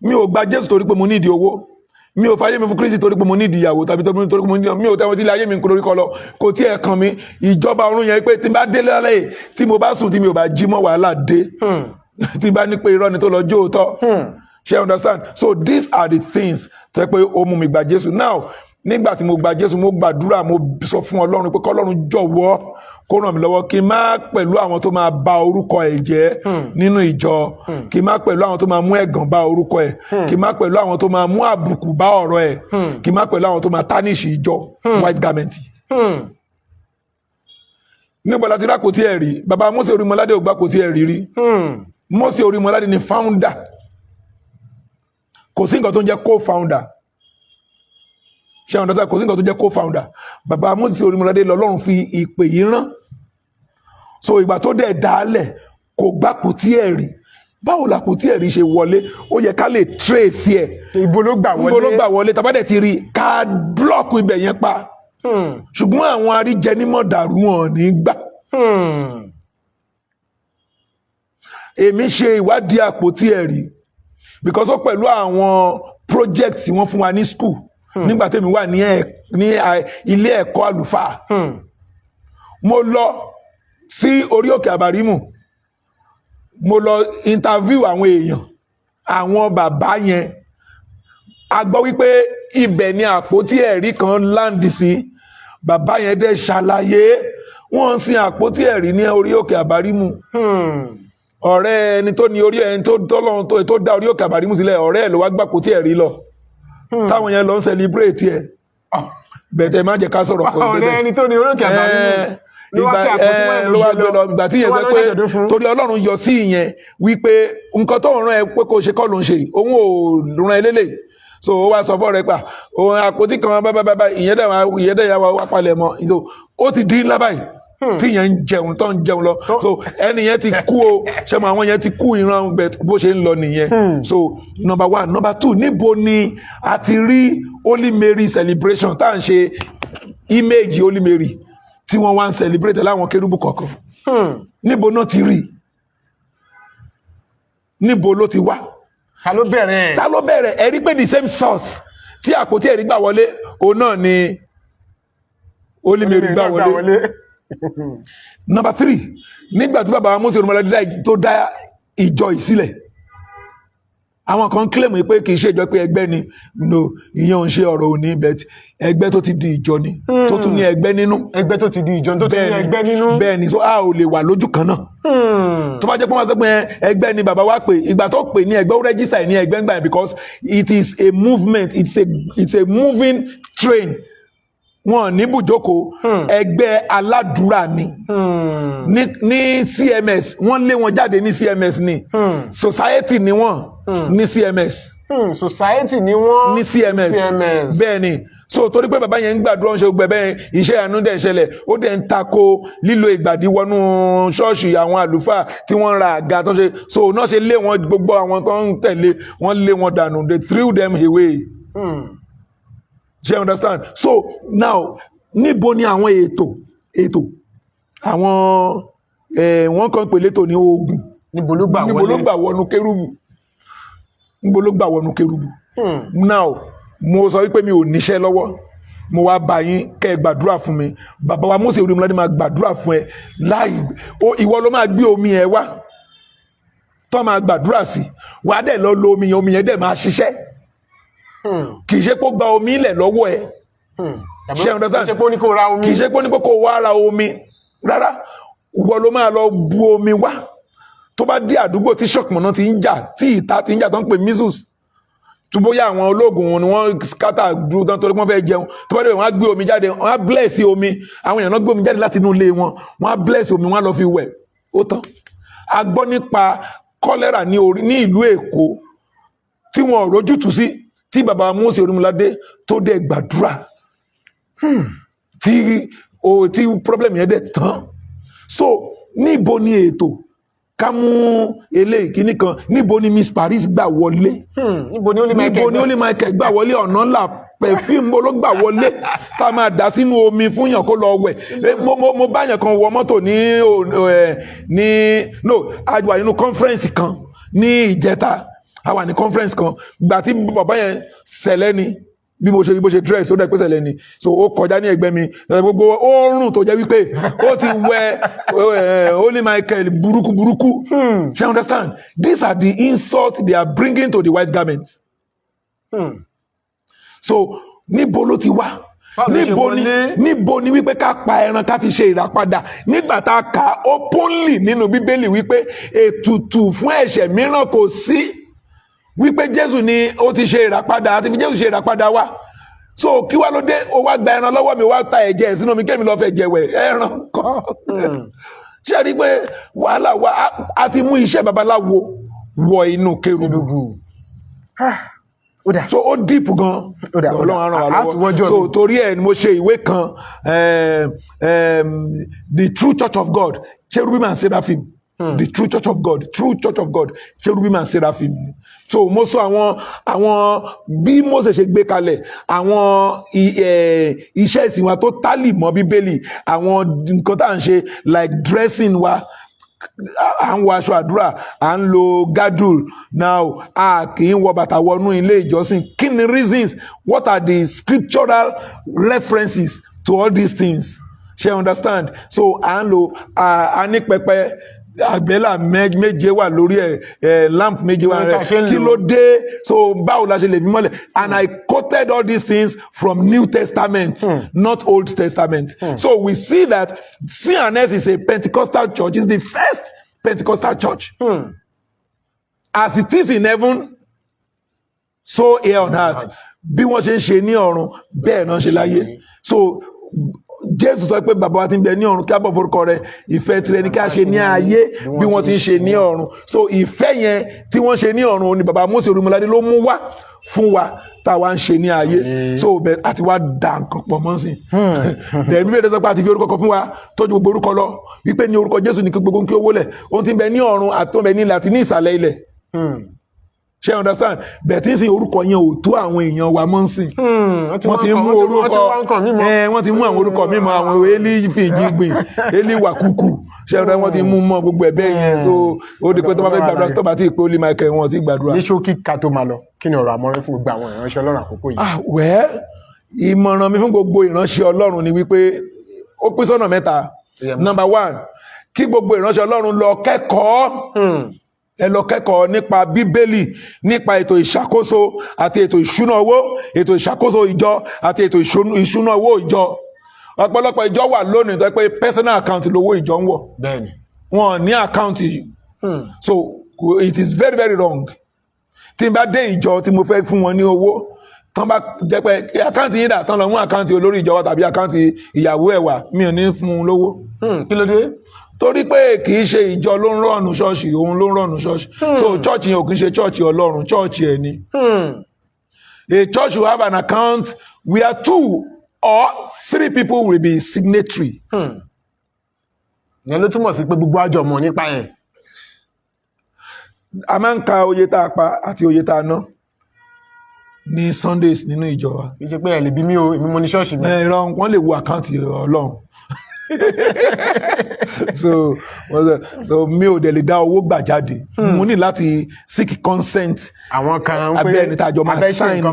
B: mi ò gba Jésù torí pé mo nídìí owó mi ò fàyè mi fún Kristi torí pé mo nídìí ìyàwó tàbí torí pé mo nídìí mi ò tẹ́wọ́n tí ilé ayé mi ń kó lórí kọ́ lọ kò tí ẹ̀ kàn mí ìjọba ọ̀run yẹn pé tí n bá délé lálẹ́ tí mo bá sùn tí mi ò bá jí mọ́ wàhálà dé tí bá ní pé irọ́ ni tó lọ jó òótọ́. Ṣé understand? So these are the things tó yẹ pé ó mú mi gba Jésù. Now nígbà tí mo gba Jésù, mo gbàdúrà, mo sọ fún Ọlọ́run pé k'Ọlọ́run jọ̀wọ́ kó ràn mí lọ́wọ́ kí n má pẹ̀lú àwọn tó máa bà orúkọ ẹ̀ jẹ́ nínú ìjọ, kí n má pẹ̀lú àwọn tó máa mú ẹ̀gàn bá orúkọ ẹ̀, kí n má pẹ̀lú àwọn tó máa mú àbùkù bá ọ̀rọ̀ ẹ̀, kí n má pẹ̀lú àwọn tó máa tánìṣì ìjọ white garment. Níbo la ti rá àpótí ẹ̀rí? Bàbá Mósè Orímọládé ò gbà àpótí ẹ̀rí rí. Mósè Orímọládé ni founder, kò sí nǹkan tó ń jẹ́ co-founder. Ṣé àwọn dọ́tà kò sí nǹkan tó jẹ́ co-founder? Bàbá Mósè Orímọládé lọ́lọ́run fi ìpè yìí rán. So ìgbà tó dẹ̀ dálẹ̀ kò gbà àpótí ẹ̀rí. Báwo la àpótí ẹ̀rí ṣe wọlé? Ó yẹ ká lè trace ẹ̀.
A: Ibo ló gbà wọlé?
B: Tàbá dẹ̀ ti rí ká block ibẹ̀ yẹn pa. Ṣùgbọ́n àwọn aríjẹnímọ̀dàrú wọn ní gbà. Èmi ṣe ìwádìí àpótí ẹ̀rí because ó pẹ̀lú àwọn project tí wọ́n fún wa ní school nígbà tèmi wà ní ilé ẹ̀kọ́ àlùfáà. Mo lọ sí orí òkè àbárímù, mo lọ interview àwọn èèyàn, àwọn bàbá yẹn. A gbọ́ wípé ibẹ̀ ni àpótí ẹ̀rí kan land sí. Bàbá yẹn dẹ̀ ṣàlàyé wọ́n sin àpótí ẹ̀rí ní orí òkè àbárímù. Ọ̀rẹ́ ẹni tó ní orí ẹni tó dá orí òkè àbárímù sílẹ̀, ọ̀rẹ́ ẹ̀ ló wá gbà àpótí ẹ̀rí lọ. Táwọn yẹn lọ ń celebrate ẹ̀. Bẹ̀tẹ̀ má jẹ́ ká sọ̀rọ̀ pẹ̀lú
A: ọ̀rẹ́ ẹni tó ní orí òkè àbárímù ló wá gbé lọ. Ìgbà tí yẹn sọ pé torí Ọlọ́run yọ sí ìyẹn wípé nǹkan tó ń rán ẹ pé kò ṣe kọ́ ló ń ṣe, òun ò rán ẹ lélẹ̀. So ó wá sọ fọ́ rẹ pa òun àpótí kan bábábá ìyẹn dẹ̀ yà wá palẹ̀ mọ́. So ó ti dín ńlá báyìí tí yẹn ń jẹun tó ń jẹun lọ. So ẹni yẹn ti kú o, ṣe mọ àwọn yẹn ti kú ìran bó ṣe ń lọ nìyẹn. So number one. Number two, níbo ni a ti rí Holy Mary celebration tá à ń ṣe image Holy Mary tí wọ́n wá ń celebrate láwọn kérúbù kọ̀ọ̀kan? Níbo náà ti rí? Níbo ló ti wá? Ta ló bẹ̀rẹ̀?
B: Ta ló bẹ̀rẹ̀? Ẹ rí pé the same source tí àpótí ẹ̀rí gbà wọlé, òun náà ni Holy Mary gbà wọlé. Number three, nígbà tí bàbá Mósè Orímọládé tó dá ìjọ ìsílẹ̀, àwọn kan claim pé kì í ṣe ìjọ pé ẹgbẹ́ ni. No, ìyẹn ò ń ṣe ọ̀rọ̀ òní, but ẹgbẹ́ tó ti di ìjọ ni, tó tún ní ẹgbẹ́ nínú. Ẹgbẹ́ tó ti di ìjọ tó tún ní ẹgbẹ́ nínú. Bẹ́ẹ̀ ni, so a ò lè wà lójú kan náà. Tó bá jẹ́ pé wọ́n sọ pé ẹgbẹ́ ni bàbá wa pè, ìgbà tó pè ní ẹgbẹ́, ó register ní ẹgbẹ́ ńgbà yẹn because it is a movement, it's a moving train. Wọ́n ní bùjókòó, ẹgbẹ́ aládùúrà ni. Ní CMS, wọ́n lé wọn jáde ní CMS ni. Society ni wọ́n ní CMS. Society ni wọ́n ní CMS. Bẹ́ẹ̀ ni. So torí pé bàbá yẹn ń gbàdúrà ń ṣe gbẹ bẹ́ẹ̀, iṣẹ́ àánú dẹ̀ ń ṣẹlẹ̀, ó dẹ̀ ń tako lílo ìgbàdí wọnú ṣọ́ọ̀ṣì àwọn àlùfáà tí wọ́n ń ra àga tó ṣe. So náà ṣe lé wọn, gbogbo àwọn tó ń tẹ̀lé wọ́n lé wọn dànù. They threw them away. You understand? So now níbo ni àwọn ètò àwọn wọ́n kàn pè létò ní ogun? Níbo ló gbà wọnú kérúbù? Níbo ló gbà wọnú kérúbù? Now mo sọ wípé mi ò níṣẹ́ lọ́wọ́, mo wá bá yín kẹ́ ẹ gbàdúrà fún mi. Bàbá wa Mósè Orímọládé máa gbàdúrà fún ẹ ìwọ ló máa gbé omi ẹ wá tó máa gbàdúrà sí, wàá dẹ̀ lọ lo omi yẹn dẹ̀ máa ṣiṣẹ́. Kì í ṣe pé ó gba omi ilẹ̀ lọ́wọ́ ẹ. Ṣé ẹ understand? Kì í ṣe pé ó ní kó wá ra omi rárá. Ìwọ ló máa lọ bu omi wá. Tó bá dé àdúgbò tí ṣọ̀kùnmọ̀nà ti ń jà, tí ìta ti ń jà tó ń pè measles, tó bóyá àwọn ológun wọn ni wọ́n scatter dúró tán torí wọ́n fẹ́ jẹun, tó bá dé wọ́n á gbé omi jáde, wọ́n á bless omi. Àwọn èèyàn náà gbé omi jáde láti inú ilé wọn, wọ́n á bless omi, wọ́n á lọ fi wẹ̀. Ó tán. A gbọ́ nípa kọ́lẹ́rà ní ìlú Èkó tí wọ́n rójútùú sí, tí bàbá Mósè Orímọládé tó dẹ̀ gbàdúrà tí problem yẹn dẹ̀ tán. So níbo ni ètò ká mú eléyìí kíní kan, níbo ni Miss Paris gbà wọlé? Níbo ni Holy Michael gbà wọlé? Ọ̀nà ńlá perfume ló gbà wọlé tá a máa dà sínú omi fún yàn kó lọ wẹ̀. Mo bá yàn kan wọ mọ́tò a wà nínú conference kan ní ìjẹta, a wà ní conference kan, gbà tí bàbá yẹn ṣẹlẹ̀ ni bí mo ṣe dress ó dẹ̀ pèsè lẹ́ni so ó kọjá ní ẹgbẹ́ mi gbogbo oorun tó jẹ́ wípé ó ti wẹ Holy Michael burúkú you understand these are the insults they are bringing to the white garment so níbo ló ti wá níbo ni wípé ká pa ẹran ká fi ṣe ìràpadà nígbà tá a kà openly nínú bíbélì wípé ètùtù fún ẹ̀ṣẹ̀ mìíràn kò sí wípé Jésù ni ó ti ṣe ìràpadà àti fi Jésù ṣe ìràpadà wa so kí wá ló dé ó wá gba ẹran lọ́wọ́ mi wá ta ẹ̀jẹ̀ sínú mi kémi lọ́ọ́ fẹ́ jẹ̀wẹ̀ ẹran kọ́ ṣe rí pé wàhálà wa a ti mú iṣẹ́ babaláwo wọ inú kérúbù so ó deep gan Ọlọ́run á ràn wá lọ́wọ́ so torí ẹ̀ ni mo ṣe ìwé kan the true church of God cherubim and seraphim the true church of God cherubim and seraphim so mo sọ àwọn bí Mósè ṣe gbé kalẹ̀ àwọn iṣẹ́ ìsìn wa tó tálì mọ́ bíbélì àwọn nǹkan tá à ń ṣe like dressing wa à ń wọ aṣọ àdúrà à ń lo gadul now a kì í wọ bàtà wọnú ilé ìjọsìn kí ni reasons what are the scriptural references to all these things ṣe understand so à ń lo a ní pẹpẹ àgbélà méje wà lórí lamp méje wà rẹ kí ló dé so báwo la ṣe lè fi mọ́lẹ̀ and I quoted all these things from New Testament not Old Testament so we see that CNS is a Pentecostal church. It's the first Pentecostal church as it is in heaven so here on earth bí wọ́n ṣe ń ṣe ní ọ̀run bẹ́ẹ̀ náà ṣe láyé so Jésù sọ pé bàbá wa ti ń bẹ ní ọ̀run kí a bọ̀ forúkọ rẹ̀ ìfẹ́ tirẹ̀ ni kí a ṣe ní ayé bí wọ́n ti ń ṣe ní ọ̀run so ìfẹ́ yẹn tí wọ́n ṣe ní ọ̀run ni bàbá Mósè Olúmọládé ló mú wá fún wa táwa ń ṣe ní ayé so bẹ́ẹ̀ àti wá da nǹkan pọ̀ mọ́ sí bẹ́ẹ̀ bí bẹ́ẹ̀ sọ pé àti fi orúkọ kan fún wa tọ́jú gbogbo orúkọ lọ wípé ní orúkọ Jésù ní kí gbogbo kí ó wólẹ̀ ohun tí ń bẹ ní ọ̀run àti ohun tí ń bẹ ní ilẹ̀ àti ní ìsàlẹ̀ ilẹ̀ ṣe understand bẹ́ẹ̀ tí ń sin orúkọ yẹn ò tó àwọn èèyàn wa mọ́ ń sìn wọ́n ti mú orúkọ wọ́n ti mú àwọn orúkọ mímọ́ àwọn Élì fìjìgbìn Élì wàkúkù ṣe ọ̀rẹ́ wọ́n ti mú mọ́ gbogbo ẹ̀bẹ́ yẹn so ó di pé tó bá fẹ́ gbàdúrà tó bá ti pé Holy Michael wọn ti gbàdúrà.
A: ní ṣókí ká tó máa lọ kí ni ọ̀rọ̀ àmọ̀ràn fún gbogbo àwọn ìránṣẹ́ Ọlọ́run àkókò yìí.
B: Ìmọ̀ràn mi fún gbogbo ìránṣẹ́ Ọlọ́run ni wípé ó pín sọ́nà mẹ́ta. Number one, kí gbogbo ìránṣẹ́ Ọlọ́run lọ kẹ́kọ̀ọ́ ẹ lọ kẹ́kọ̀ọ́ nípa Bíbélì nípa ètò ìṣàkóso àti ètò ìṣúná owó ètò ìṣàkóso ìjọ àti ètò ìṣúná owó ìjọ. Ọ̀pọ̀lọpọ̀ ìjọ wà lónìí tó pé personal account lówó ìjọ ń wọ̀ wọn ní account so it is very very wrong. Tí n bá dé ìjọ tí mo fẹ́ fún wọn ní owó tán bá jẹ́ pé àkáǹtì yín dà tán lọ mú àkáǹtì olórí ìjọ wa tàbí àkáǹtì ìyàwó ẹ̀ wá mi ò ní fún un lówó.
A: Kí ló dé?
B: Torí pé kì í ṣe ìjọ ló ń rọ̀nù ṣọ́ọ̀ṣì òun ló ń rọ̀nù ṣọ́ọ̀ṣì so church yẹn ò kì í ṣe church Ọlọ́run church ẹ̀ ni. A church will have an account where 2 or 3 people will be signatory.
A: Ìyẹn ló túmọ̀ sí pé gbogbo àjọ mọ̀ nípa ẹ̀.
B: A máa ń ka oye tá a pa àti oye tá a ná ní Sundays nínú ìjọ wa.
A: Kì í ṣe pé ẹ lè bí mi o èmi mo ní ṣọ́ọ̀ṣì mi.
B: Ẹ̀rọ wọ́n lè wo àkáǹtì Ọlọ́run. so mi ò dẹ̀ lè dá owó gbà jáde mo ní láti seek consent
A: àwọn kan ń pè
B: abẹ́ ẹni tàjọ máa sign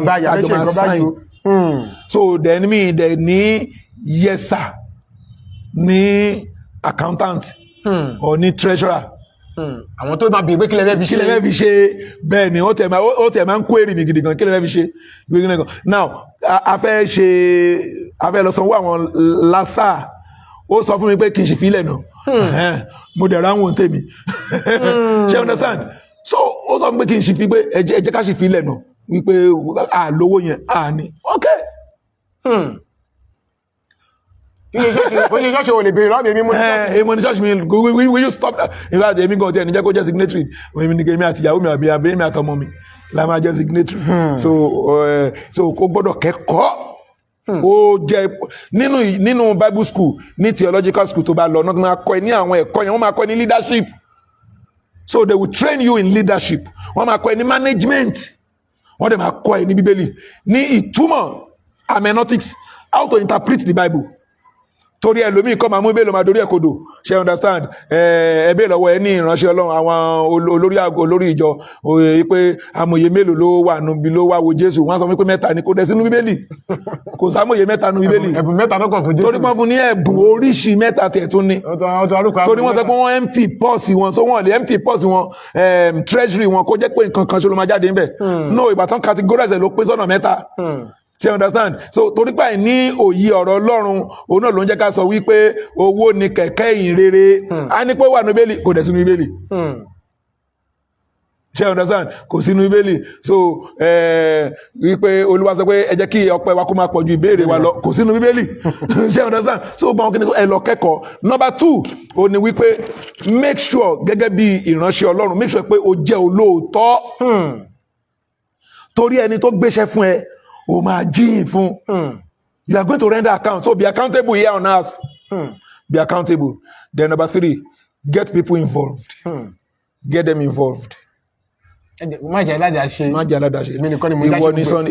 B: so then mi dẹ̀ ní yẹsà ní accountant or ní treasurer
A: àwọn tó máa bèèrè pé kí lẹ fẹ́ fi ṣe
B: bẹ́ẹ̀ ni ó tẹ̀ máa ń kó èrè mi gidi gan kí lẹ fẹ́ fi ṣe now a fẹ́ lọ sanwó àwọn lásà ó sọ fún mi pé kì í ṣe fílẹ̀ náà mo dẹ̀ ráwọn tèmi ṣe understand so ó sọ fún mi pé kì í ṣe fi pé ẹ jẹ́ ká ṣe fílẹ̀ náà wípé lówó yẹn ní ok.
A: Oye ṣọ́ọ̀ṣì ò lè bèèrè lọ́dọ̀ èmi mo ní ṣọ́ọ̀ṣì.
B: Èmi ní ṣọ́ọ̀ṣì mi will you stop that in fact èmi gan tiẹ̀ ní jẹ́ kó jẹ́ signatory èmi àti ìyàwó mi àbí èmi àtọmọ mi la máa jẹ́ signatory so kó gbọ́dọ̀ kẹ́kọ̀ọ́ ó jẹ́ nínú Bible school ní theological school tó bá lọ náà máa kọ́ ẹ ní àwọn ẹ̀kọ́ yẹn wọ́n máa kọ́ ẹ ní leadership so they will train you in leadership wọ́n máa kọ́ ẹ ní management wọ́n dẹ̀ máa kọ́ ẹ ní Bíbélì ní ìtumọ̀ hermeneutics how to interpret the Bible torí ẹlòmíì kọ́ máa mú ibẹ̀ ló máa dorí ẹ̀ kodò ṣe understand ẹbẹ̀ lọ́wọ́ ẹ ní ìránṣẹ́ ọlọ́run àwọn olórí ìjọ pé amòye mélòó ló wà níbi ló wá wo Jésù wọ́n sọ wípé mẹ́ta ni kò dẹ̀ sínú bíbélì kò sámòye mẹ́ta nínú bíbélì
A: ẹ̀bùn mẹ́ta lọ́kàn fún Jésù
B: torí wọ́n fún ní ẹ̀bùn oríṣi mẹ́ta tẹ̀ tún ní torí wọ́n sọ pé wọ́n empty purse wọn so wọ́n lè empty purse wọn treasury wọn kó jẹ́ pé nǹkan kan ṣe ló máa jáde níbẹ̀ no ìbátan categorize ló pín sọ́nà mẹ́ta ṣe understand so torí pé ní òye ọ̀rọ̀ Ọlọ́run òun náà ló ń jẹ́ ká sọ wípé owó ni kẹ̀kẹ́ ìyìn rere a ní pé wà ní bíbélì kò dẹ̀ sínú bíbélì ṣe understand kò sínú bíbélì so wípé Olúwa sọ pé ẹ jẹ́ kí ọpẹ́ wa kó máa pọ̀ ju ìbéèrè wa lọ kò sínú bíbélì ṣe understand so gbọ́n kí ni ẹ lọ kẹ́kọ̀ọ́ number 2 ó ní wípé make sure gẹ́gẹ́ bí ìránṣẹ́ Ọlọ́run make sure pé o jẹ́ olóòótọ́ torí ẹni tó gbéṣẹ́ fún ẹ o máa jíyìn fún you are going to render account so be accountable here on earth be accountable then number 3 get people involved get them involved.
A: má jẹ́ aládàáṣe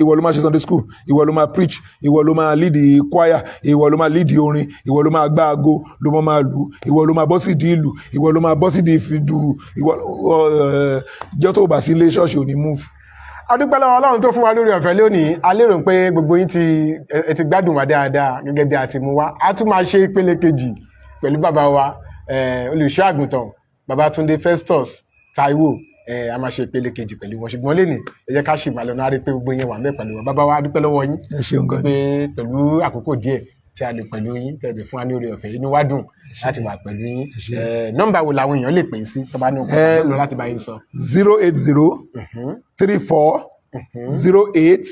B: ìwọ ló máa ṣe Sunday school ìwọ ló máa preach ìwọ ló máa lead choir ìwọ ló máa lead orin ìwọ ló máa gbá aago ló máa lù ìwọ ló máa bọ́ sí di ìlú ìwọ ló máa bọ́ sí di ìfidùrù ìwọ jẹ́ tó bá sí ilé ṣọ́ọ̀ṣì ò ní move.
A: adúpẹ́ lọ́wọ́ Ọlọ́run tó fún wa lórí ọ̀fẹ́ lónìí a lérò pé gbogbo yín ti gbádùn wa dáadáa gẹ́gẹ́ bí a ti mú wá a tún máa ṣe ìpele kejì pẹ̀lú bàbá wa olùṣọ́ àgùntàn Babátúndé Festus Táíwò a máa ṣe ìpele kejì pẹ̀lú wọn ṣùgbọ́n lẹ́nìí ẹ jẹ́ ká ṣì máa lọ́nà á rí pé gbogbo yẹn wà mẹ́ pẹ̀lú wọn bàbá wa adúpẹ́ lọ́wọ́ yín pé pẹ̀lú àkókò díẹ̀ tí a lè pẹ̀lú yín tẹ̀lé fún wa ní orí ọ̀fẹ́ inú wa dùn láti wà pẹ̀lú yín nọ́mbà wo làwọn èèyàn lè pè sí tó bá ní ọkọ̀ lọ láti bá yín sọ.
B: 080 34 08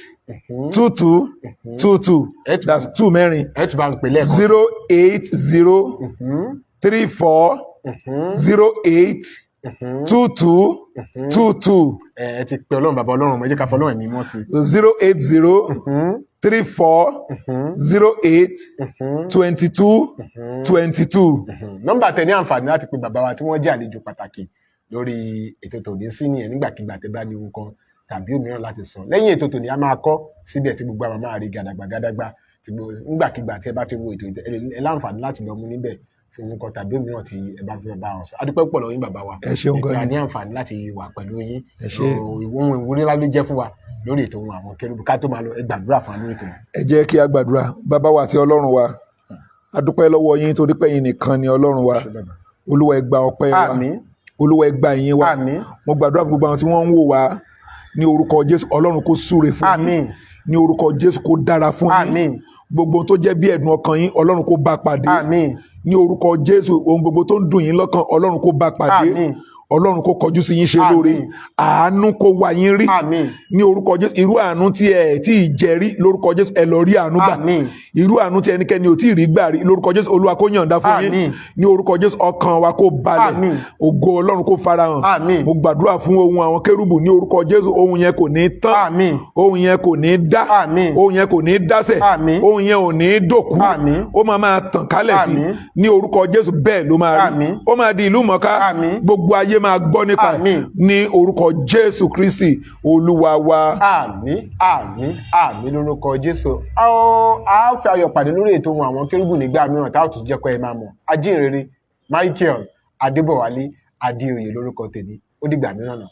B: 22 22 that's 2 mẹ́rin
A: ẹ tún bá ń pè lẹ́ẹ̀kan
B: 080 34 08 22 22
A: ẹ ti pe Ọlọ́run bàbá Ọlọ́run mo jẹ́ ká fọ Ọlọ́run ẹ̀mí mọ́ sí
B: 080 34 08 22 22.
A: nọ́mbà tẹ ní àǹfààní láti pe bàbá wa tí wọ́n jẹ́ àlejò pàtàkì lórí ètò tòní sí nìyẹn nígbàkigbà tẹ bá ní ohun kan tàbí òmíràn láti sọ lẹ́yìn ètò tòní a máa kọ́ síbẹ̀ tí gbogbo àwọn máa rí gàdàgbà nígbàkigbà tí ẹ bá ti wo ètò ẹ láǹfààní láti lọ mú níbẹ̀ fún ohun kan tàbí òmíràn tí ẹ bá fẹ́ bá wọn sọ adúpẹ́ pọ̀ lọ́wọ́ yín bàbá wa
B: ẹ ṣeun gan-an
A: ní àǹfààní láti wà pẹ̀lú yín ohun ìwúrí ńlá ló jẹ́ fún wa lórí ètò ohun àwọn kérúbù ká tó máa lọ ẹ gbàdúrà fún wa lórí ètò.
B: ẹ jẹ́ kí a gbàdúrà bàbá wa àti Ọlọ́run wa adúpẹ́ lọ́wọ́ yín torí pé yín nìkan ni Ọlọ́run wa Olúwa ẹ gba ọpẹ́ wa Olúwa ẹ gba ìyìn wa mo gbàdúrà fún gbogbo àwọn tí wọ́n ń wò wá ní orúkọ Jésù Ọlọ́run kó súre fún yín ní orúkọ Jésù kó dára fún yín gbogbo tó jẹ́ bí ẹ̀dùn ọkàn yín Ọlọ́run kó bá pàdé ní orúkọ Jésù ohun gbogbo tó ń dùn yín lọ́kàn Ọlọ́run kó bá pàdé Ọlọ́run kó kọjú sí yín ṣe lóore àánú kó wá yín rí ní orúkọ Jésù irú àánú tí ẹ tí ì jẹ rí lórúkọ Jésù ẹ lọ rí àánú gbà irú àánú tí ẹnikẹ́ni ò tí ì rí gbà rí lórúkọ Jésù Olúwa kó yọ̀ǹda fún yín ní orúkọ Jésù ọkàn wa kó balẹ̀ ògo Ọlọ́run kó farahàn mo gbàdúrà fún ohun àwọn kérúbù ní orúkọ Jésù ohun yẹn kò ní tán ohun yẹn kò ní dá ohun yẹn kò ní dásẹ̀ ohun yẹn ò ní dòkú ó máa tàn kálẹ̀ sí ní orúkọ Jésù bẹ́ẹ̀ ló máa rí ó máa di ìlú mọ̀ọ́ká gbogbo ayé máa gbọ́ nípa ní orúkọ Jésù Kristi Olúwa wa. Àmín
A: lórúkọ Jésù. a fi ayọ̀ pàdé lórí ètò ohun àwọn kérúbù nígbà mìíràn tá ò tún jẹ́ kó ẹ máa mọ̀ ajínrere Michael Adébọ̀wálé Adéoyè lórúkọ tèmi ó dìgbà mìíràn náà.